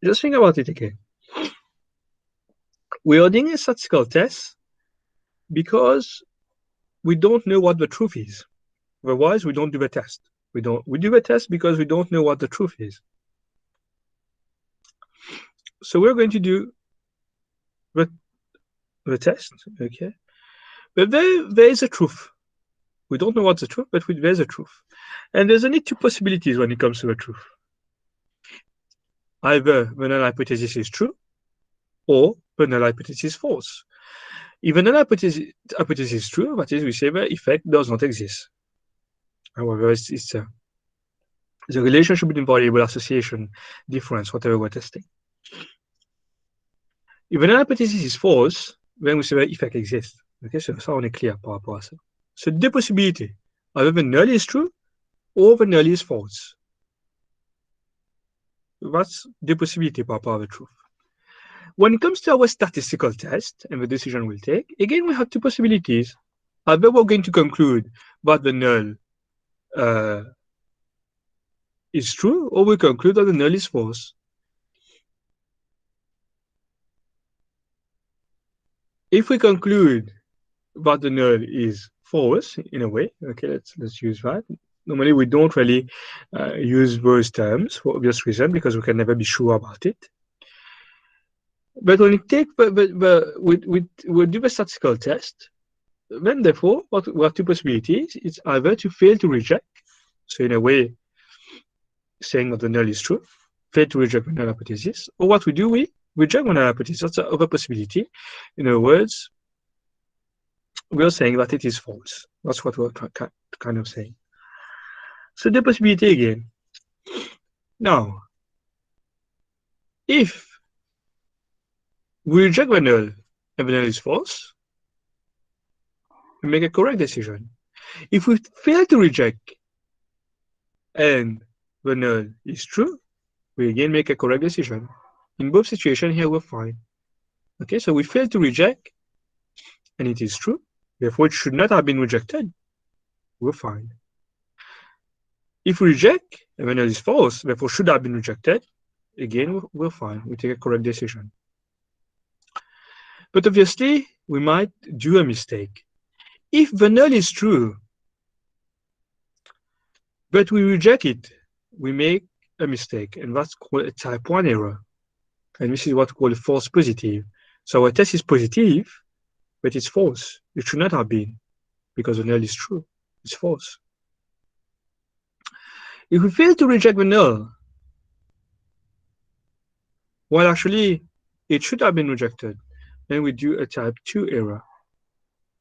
just think about it again. We are doing a statistical test because we don't know what the truth is. Otherwise, we don't do the test. We do the test because we don't know what the truth is. So we're going to do the test, okay? But there is a truth. We don't know what's the truth, but there's a truth. And there's only two possibilities when it comes to the truth. Either the null hypothesis is true, or the null hypothesis is false. If the null hypothesis is true, that is, we say the effect does not exist. However, it's the relationship between variable association, difference, whatever we're testing. If the null hypothesis is false, then we say that effect exists. Okay, so ça on est clair par rapport à ça. So deux possibilités. Either the null is true or the null is false. That's deux possibilités par rapport à the truth. When it comes to our statistical test and the decision we'll take, again we have two possibilities. Either we're going to conclude that the null is true, or we conclude that the null is false. If we conclude that the null is false in a way, okay, let's use that. Normally we don't really use those terms for obvious reason because we can never be sure about it. But when we take we do the statistical test, then therefore we have two possibilities. It's either to fail to reject, so in a way saying that the null is true, fail to reject the null hypothesis, or what we do, we reject the null hypothesis. That's the other possibility. In other words, we are saying that it is false. That's what we're kind of saying. So the possibility again. Now, if we reject the null and the null is false, we make a correct decision. If we fail to reject and the null is true, we again make a correct decision. In both situations here, we're fine. Okay, so we fail to reject and it is true. Therefore, it should not have been rejected. We're fine. If we reject and the null is false, therefore should have been rejected, again, we're fine. We take a correct decision. But obviously, we might do a mistake. If the null is true, but we reject it, we make a mistake, and that's called a type 1 error. And this is what we call a false positive. So our test is positive, but it's false. It should not have been, because the null is true. It's false. If we fail to reject the null, well, actually, it should have been rejected, then we do a type 2 error.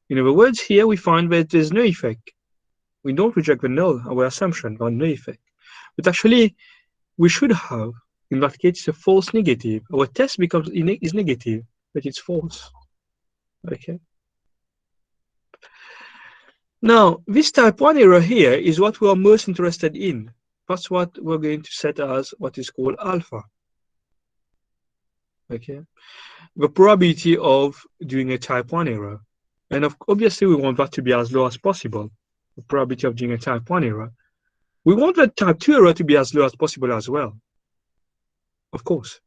In other words, here we find that there's no effect. We don't reject the null, our assumption, about no effect. But actually, we should have, in that case, it's a false negative. Our test is negative, but it's false. Okay. Now, this type 1 error here is what we are most interested in. That's what we're going to set as what is called alpha. Okay. The probability of doing a type 1 error. And obviously, we want that to be as low as possible. The probability of doing a type 1 error. We want the type 2 error to be as low as possible as well. Of course.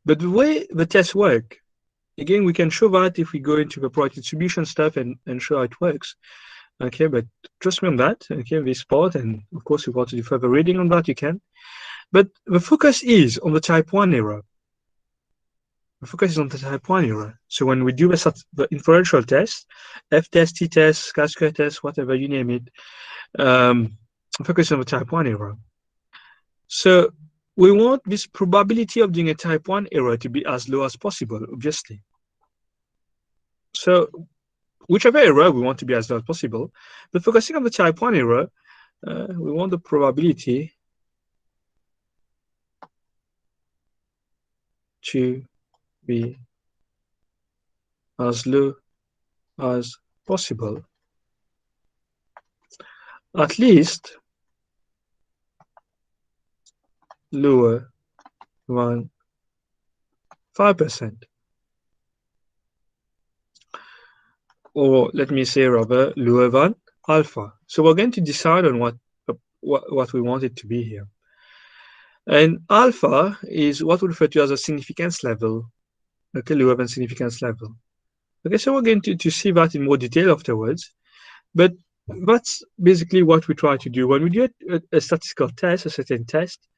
But the way the tests work, again, we can show that if we go into the probability distribution stuff and show how it works. Okay, but just remember that, okay, this part, and of course, if you want to do further reading on that, you can. But the focus is on the type 1 error. The focus is on the type 1 error. So when we do the inferential test, F-test, T-test, chi-square test, whatever you name it, focus on the type 1 error. So we want this probability of doing a type 1 error to be as low as possible, obviously. So whichever error we want to be as low as possible, but focusing on the type 1 error, we want the probability to be as low as possible, at least lower than 5%. Or let me say rather lower than alpha. So we're going to decide on what we want it to be here. And alpha is what we refer to as a significance level, okay, lower than significance level. Okay, so we're going to see that in more detail afterwards. But that's basically what we try to do. When we do a statistical test, a certain test,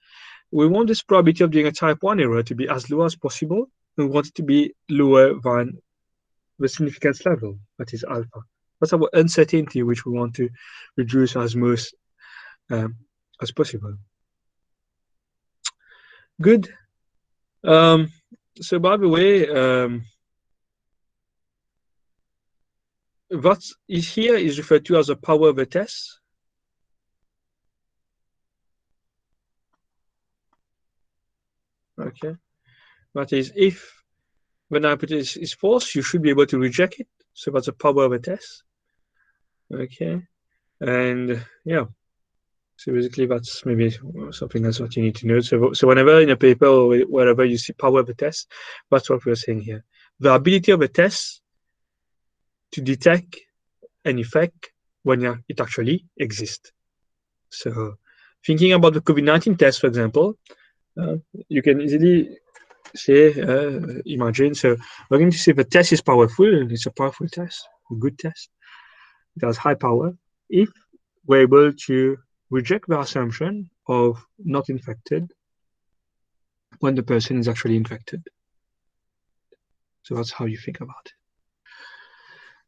we want this probability of doing a type 1 error to be as low as possible. We want it to be lower than the significance level, that is alpha. That's our uncertainty, which we want to reduce as most as possible. Good. So by the way, what is here is referred to as the power of the test. Okay. That is, if when hypothesis is false, you should be able to reject it. So that's the power of a test. Okay, and yeah. So basically, that's maybe something else what you need to know. So whenever in a paper or wherever you see power of a test, that's what we're saying here. The ability of a test to detect an effect when it actually exists. So thinking about the COVID-19 test, for example, you can easily say, imagine, so we're going to say the test is powerful, it's a powerful test, a good test. It has high power if we're able to reject the assumption of not infected when the person is actually infected. So that's how you think about it.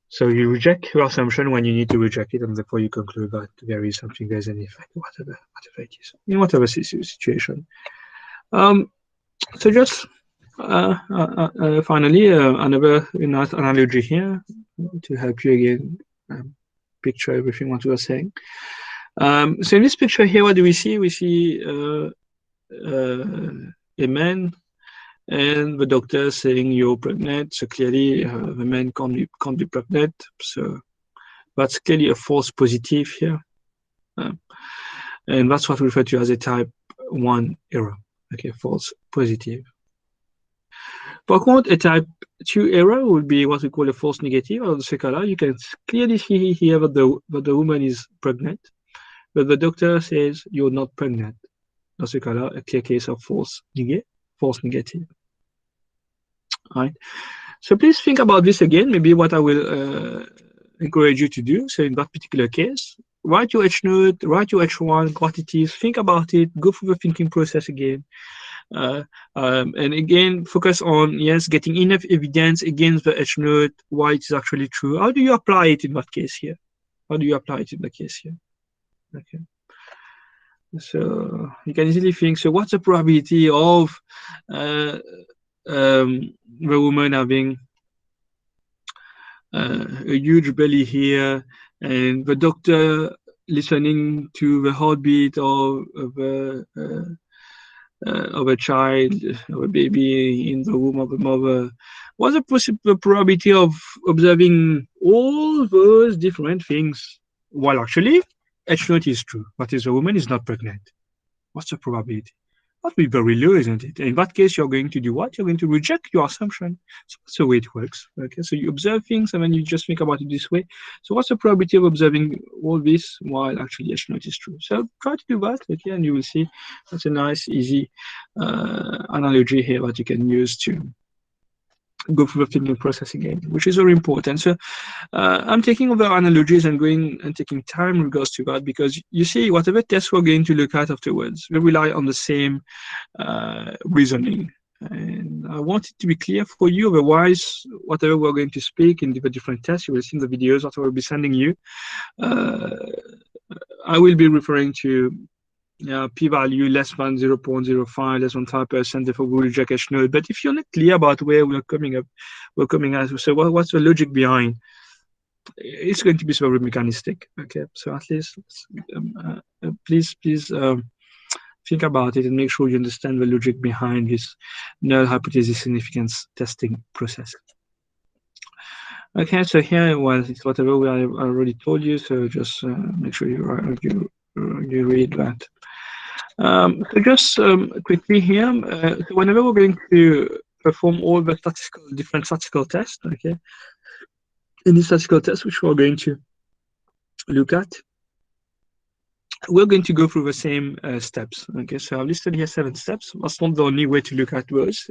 So you reject your assumption when you need to reject it, and therefore you conclude that there is something, there's an effect, whatever it is, in whatever situation. So just finally, another nice analogy here to help you again picture everything what we were saying. So in this picture here, what do we see? We see a man and the doctor saying you're pregnant. So clearly the man can't be pregnant. So that's clearly a false positive here. And that's what we refer to as a type 1 error. Okay, false positive. Par contre, a type 2 error would be what we call a false negative. On the color, you can clearly see here that the woman is pregnant, but the doctor says you're not pregnant. Dans ce cas-là, a clear case of false negative. All right. So please think about this again. Maybe what I will encourage you to do. So in that particular case, write your H note, write your H1 quantities, think about it, go through the thinking process again. And again, focus on, yes, getting enough evidence against the H note, why it is actually true. How do you apply it in that case here? How do you apply it in the case here? Okay. So you can easily think, so what's the probability of the woman having a huge belly here, and the doctor listening to the heartbeat of a child, of a baby in the womb of a mother? What's the probability of observing all those different things while actually H note is true, but is a woman is not pregnant? What's the probability? That will be very low, isn't it? In that case, you're going to do what? You're going to reject your assumption. So that's the way it works. Okay, so you observe things and then you just think about it this way. So what's the probability of observing all this while actually H note is true? So try to do that, okay, and you will see that's a nice, easy analogy here that you can use to go through the thinking process again, which is very important. So I'm taking over analogies and going and taking time in regards to that, because you see, whatever tests we're going to look at afterwards, we rely on the same reasoning. And I want it to be clear for you, otherwise, whatever we're going to speak in the different tests, you will see in the videos that I will be sending you. I will be referring to p-value less than 0.05, less than 5%, therefore we will reject H node. But if you're not clear about where we're coming at, so what's the logic behind? It's going to be sort of mechanistic. Okay, so at least please think about it and make sure you understand the logic behind this null hypothesis significance testing process. Okay, so here was whatever I already told you. So just make sure you read that. So just quickly here, so whenever we're going to perform all the different statistical tests, okay, in the statistical test which we're going to look at, we're going to go through the same steps. Okay, so I've listed here 7 steps. That's not the only way to look at those.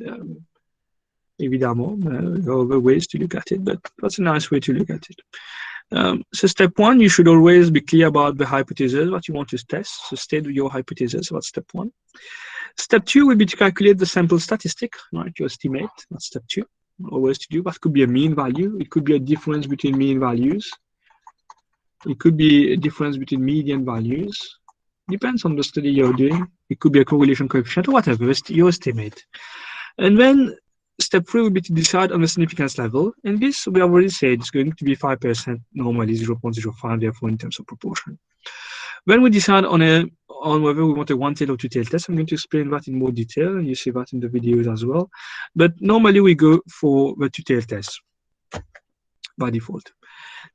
Évidemment, there are other ways to look at it, but that's a nice way to look at it. So step 1, you should always be clear about the hypothesis, what you want to test. So state your hypothesis, that's step 1. Step 2 will be to calculate the sample statistic, right? You estimate, that's step 2. Always to do. That could be a mean value. It could be a difference between mean values. It could be a difference between median values. Depends on the study you're doing. It could be a correlation coefficient or whatever, you estimate. And then step 3 will be to decide on the significance level. And this, we already said, it's going to be 5%, normally 0.05, therefore in terms of proportion. When we decide on whether we want a one-tail or two-tail test, I'm going to explain that in more detail, and you see that in the videos as well. But normally we go for the two-tail test by default.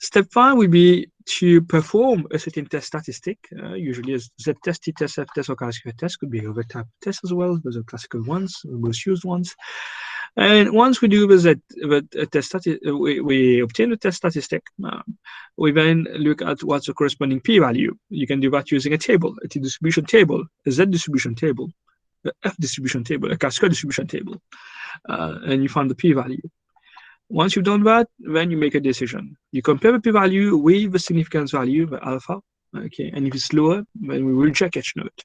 Step 5 will be to perform a certain test statistic, usually a z-test, t-test, f-test, or chi-square test. Could be other type of tests as well. Those are classical ones, most used ones. And once we do we obtain the test statistic. We then look at what's the corresponding p-value. You can do that using a table, a t-distribution table, a z-distribution table, a f-distribution table, a chi-square distribution table, and you find the p-value. Once you've done that, then you make a decision. You compare the p-value with the significance value, the alpha, okay, and if it's lower, then we reject H note.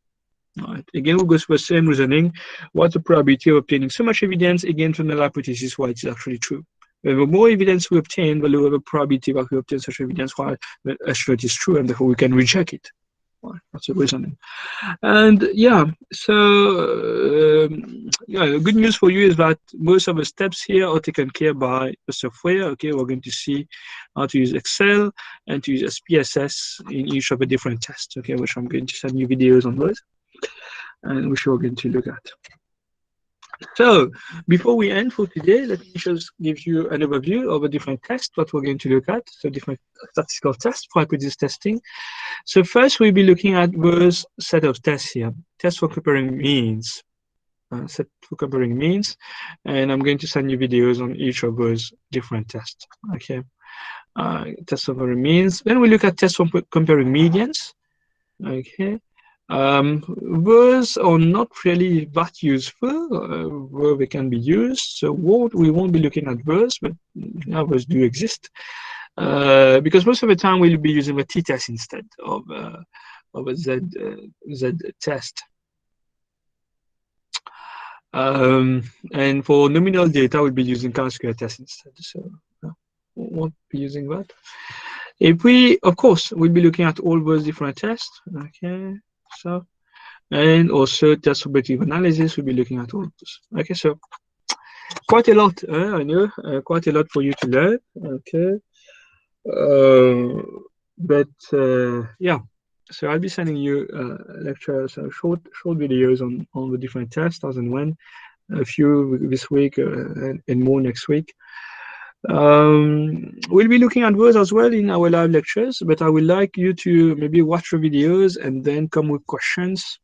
All right. Again, we'll go through the same reasoning. What's the probability of obtaining so much evidence against the null hypothesis why it's actually true? The more evidence we obtain, the lower the probability that we obtain such evidence why the H note is true, and therefore we can reject it. Well, that's the reasoning. And yeah, so yeah, the good news for you is that most of the steps here are taken care by the software. Okay, we're going to see how to use Excel and to use SPSS in each of the different tests. Okay, which I'm going to send you videos on those, and which we're going to look at. So before we end for today, let me just give you an overview of the different tests that we're going to look at. So different statistical tests for hypothesis testing. So first we'll be looking at those set of tests here. Tests for comparing means. Set for comparing means. And I'm going to send you videos on each of those different tests. Okay. Tests for comparing means. Then we look at tests for comparing medians. Okay. Those are not really that useful where they can be used. So we won't be looking at those, but those do exist. Because most of the time we'll be using a t-test instead of a z-test. And for nominal data, we'll be using chi-square test instead. So we won't be using that. If we, of course, we'll be looking at all those different tests. Okay, so, and also test for predictive analysis, we'll be looking at all of those. Okay, so quite a lot, I know, quite a lot for you to learn. Okay. Yeah, so I'll be sending you lectures, short videos on the different tests as and when, a few this week and more next week. We'll be looking at those as well in our live lectures, but I would like you to maybe watch the videos and then come with questions.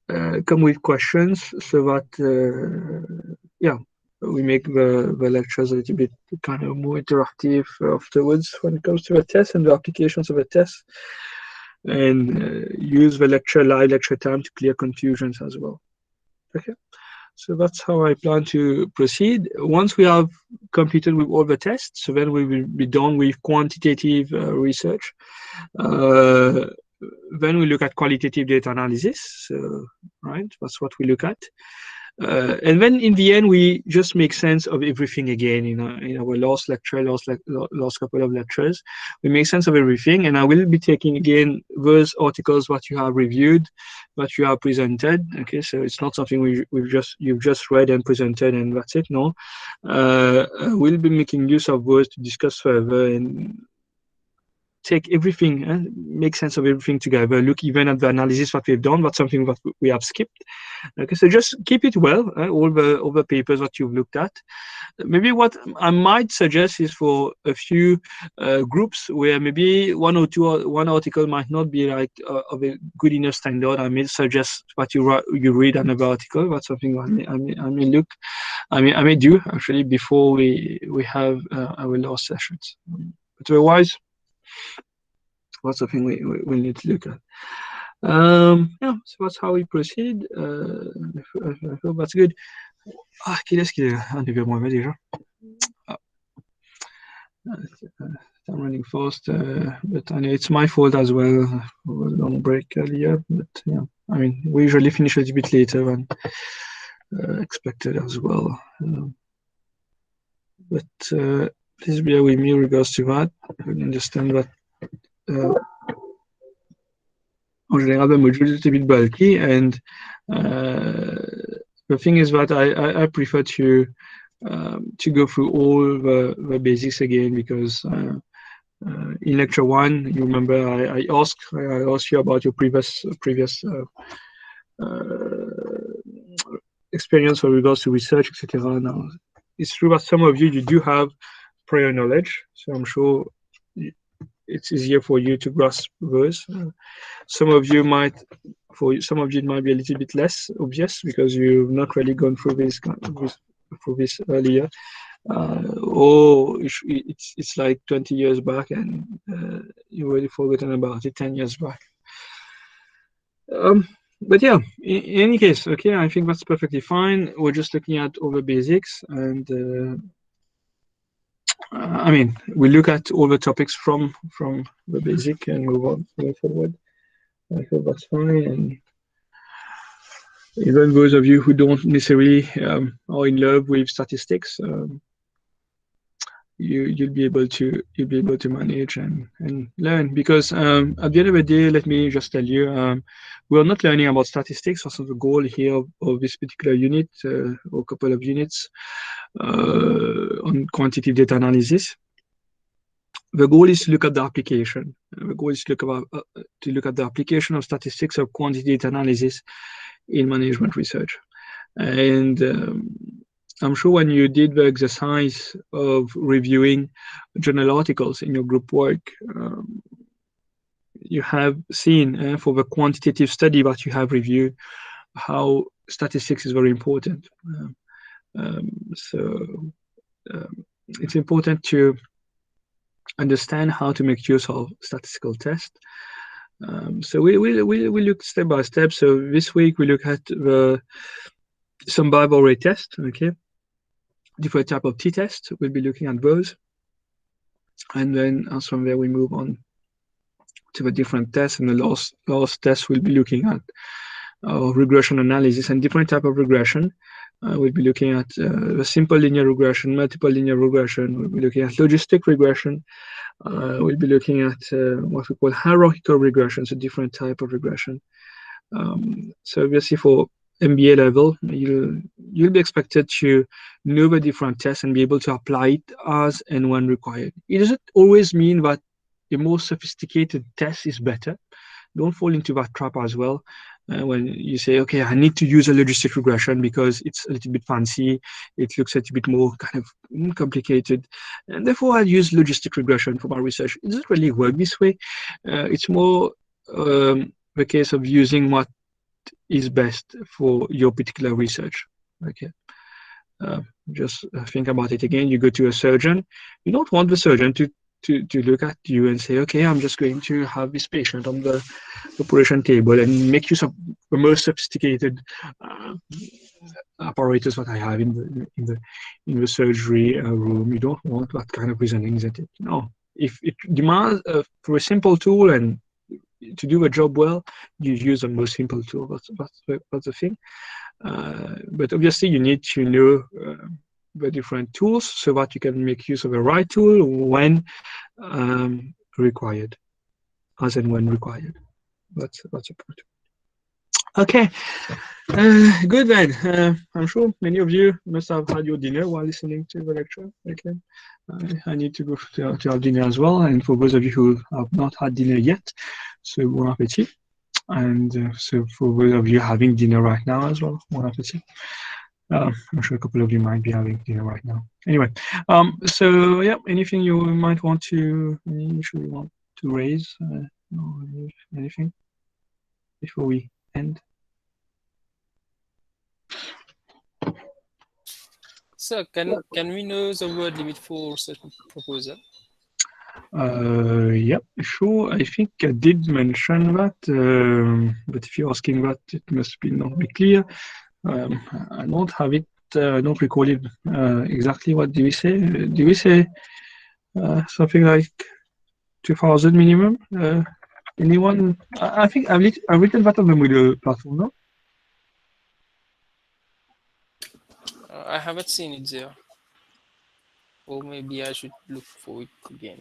So that yeah, we make the lectures a little bit kind of more interactive afterwards when it comes to the test and the applications of the test, and use the live lecture time to clear confusions as well. Okay, so that's how I plan to proceed. Once we have completed with all the tests, so then we will be done with quantitative research. Then we look at qualitative data analysis, right? That's what we look at. And then in the end, we just make sense of everything again. In our last lecture, last couple of lectures, we make sense of everything. And I will be taking again those articles what you have reviewed, what you have presented. Okay, so it's not something you've just read and presented and that's it. No, we'll be making use of those to discuss further and take everything and make sense of everything together. Look even at the analysis that we've done. That's something that we have skipped. Okay, so just keep it well, all the papers that you've looked at. Maybe what I might suggest is for a few groups where maybe one article might not be like of a good enough standard. I may suggest that you read another article. That's something I may do actually before we have our last sessions. But otherwise, that's something we need to look at. Yeah, so that's how we proceed. I hope that's good. Qui est-ce qui est un peu moins déjà? I'm running fast, but I know it's my fault as well for a long break earlier. But yeah, I mean, we usually finish a little bit later than expected as well. But please bear with me in regards to that. I understand that. En général, the module is a bit bulky, and the thing is that I prefer to go through all the basics again, because in lecture 1, you remember I asked you about your previous experience with regards to research, etc. Now, it's true that some of you do have prior knowledge, so I'm sure it's easier for you to grasp those. Some of you might, it might be a little bit less obvious because you've not really gone through this earlier. Or it's like 20 years back and you already forgotten about it 10 years back. But yeah, in any case, okay, I think that's perfectly fine. We're just looking at all the basics, and I mean, we look at all the topics from the basic and move forward. I hope that's fine. And even those of you who don't necessarily are in love with statistics, you'll be able to manage and learn, because at the end of the day, let me just tell you, we're not learning about statistics. Also, the goal here of this particular unit or a couple of units on quantitative data analysis, the goal is to look at the application. The goal is to look at the application of statistics or quantitative data analysis in management research. And I'm sure when you did the exercise of reviewing journal articles in your group work, you have seen for the quantitative study that you have reviewed how statistics is very important. It's important to understand how to make use of statistical tests. So we look step by step. So this week we look at some Bible rate test, okay? Different type of t-tests. We'll be looking at those, and then as from there we move on to the different tests. And the last test we'll be looking at regression analysis and different type of regression. We'll be looking at the simple linear regression, multiple linear regression. We'll be looking at logistic regression. We'll be looking at what we call hierarchical regression, so different type of regression. So obviously for MBA level, you'll be expected to know the different tests and be able to apply it as and when required. It doesn't always mean that a more sophisticated test is better. Don't fall into that trap as well. When you say, okay, I need to use a logistic regression because it's a little bit fancy, it looks a little bit more kind of complicated, and therefore I'll use logistic regression for my research. It doesn't really work this way. It's more the case of using what is best for your particular research. Okay, just think about it again. You go to a surgeon. You don't want the surgeon to look at you and say, okay, I'm just going to have this patient on the operation table and make use of the most sophisticated apparatus that I have in the surgery room. You don't want that kind of reasoning, isn't it? No. If it demands for a simple tool and to do a job well, you use a more simple tool. That's the thing. But obviously, you need to know the different tools so that you can make use of the right tool when required, as and when required. That's important. Okay, good then. I'm sure many of you must have had your dinner while listening to the lecture. Okay, I need to go to have dinner as well. And for those of you who have not had dinner yet, so bon appétit. And so for those of you having dinner right now as well, bon appétit. I'm sure a couple of you might be having dinner right now. Anyway, so yeah, anything you might want to, any issue you want to raise, or anything before we end? So can we know the word limit for such proposal? Yeah, sure. I think I did mention that, but if you're asking that, it must be not be clear. I don't have it. I don't recall it exactly. What do we say? Do we say something like 2,000 minimum? Anyone? I think I've written that on the Moodle platform, no? I haven't seen it there. Or maybe I should look for it again.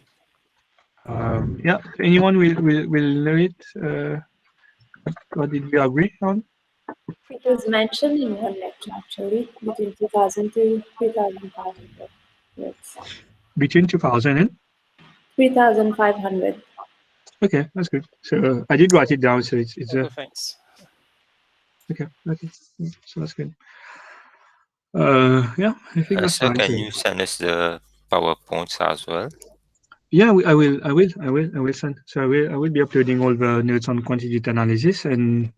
Yeah, anyone will know it. What did we agree on? It was mentioned in your lecture actually, between 2000 to 2500. Yes. Between 2000 and 3,500. Okay, that's good. So I did write it down. So it's Okay, thanks. okay. So that's good. Yeah, I think that's So fine. can So, you send us the PowerPoints as well? yeah, I will send. So I will be uploading all the notes on quantitative analysis, and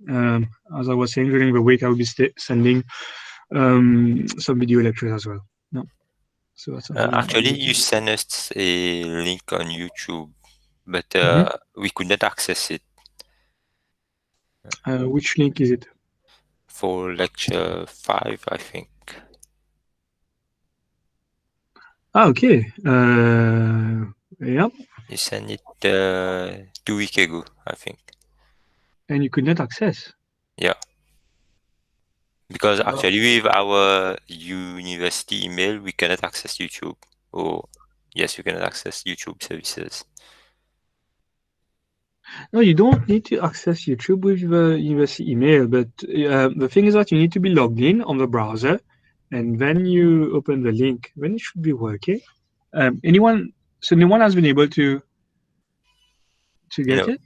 as I was saying during the week, I will be sending some video lectures as well. No, so that's something. Actually, you sent us a link on YouTube, but we could not access it Which link is it? for lecture 5, I think. Ah, okay. Yeah, You sent it 2 weeks ago, I think. and you could not access. Yeah. Because actually with our university email, we cannot access YouTube. Or yes, we cannot access YouTube services. No, you don't need to access YouTube with the university email, but the thing is that you need to be logged in on the browser, and then you open the link. Then it should be working. So no one has been able to get No. it?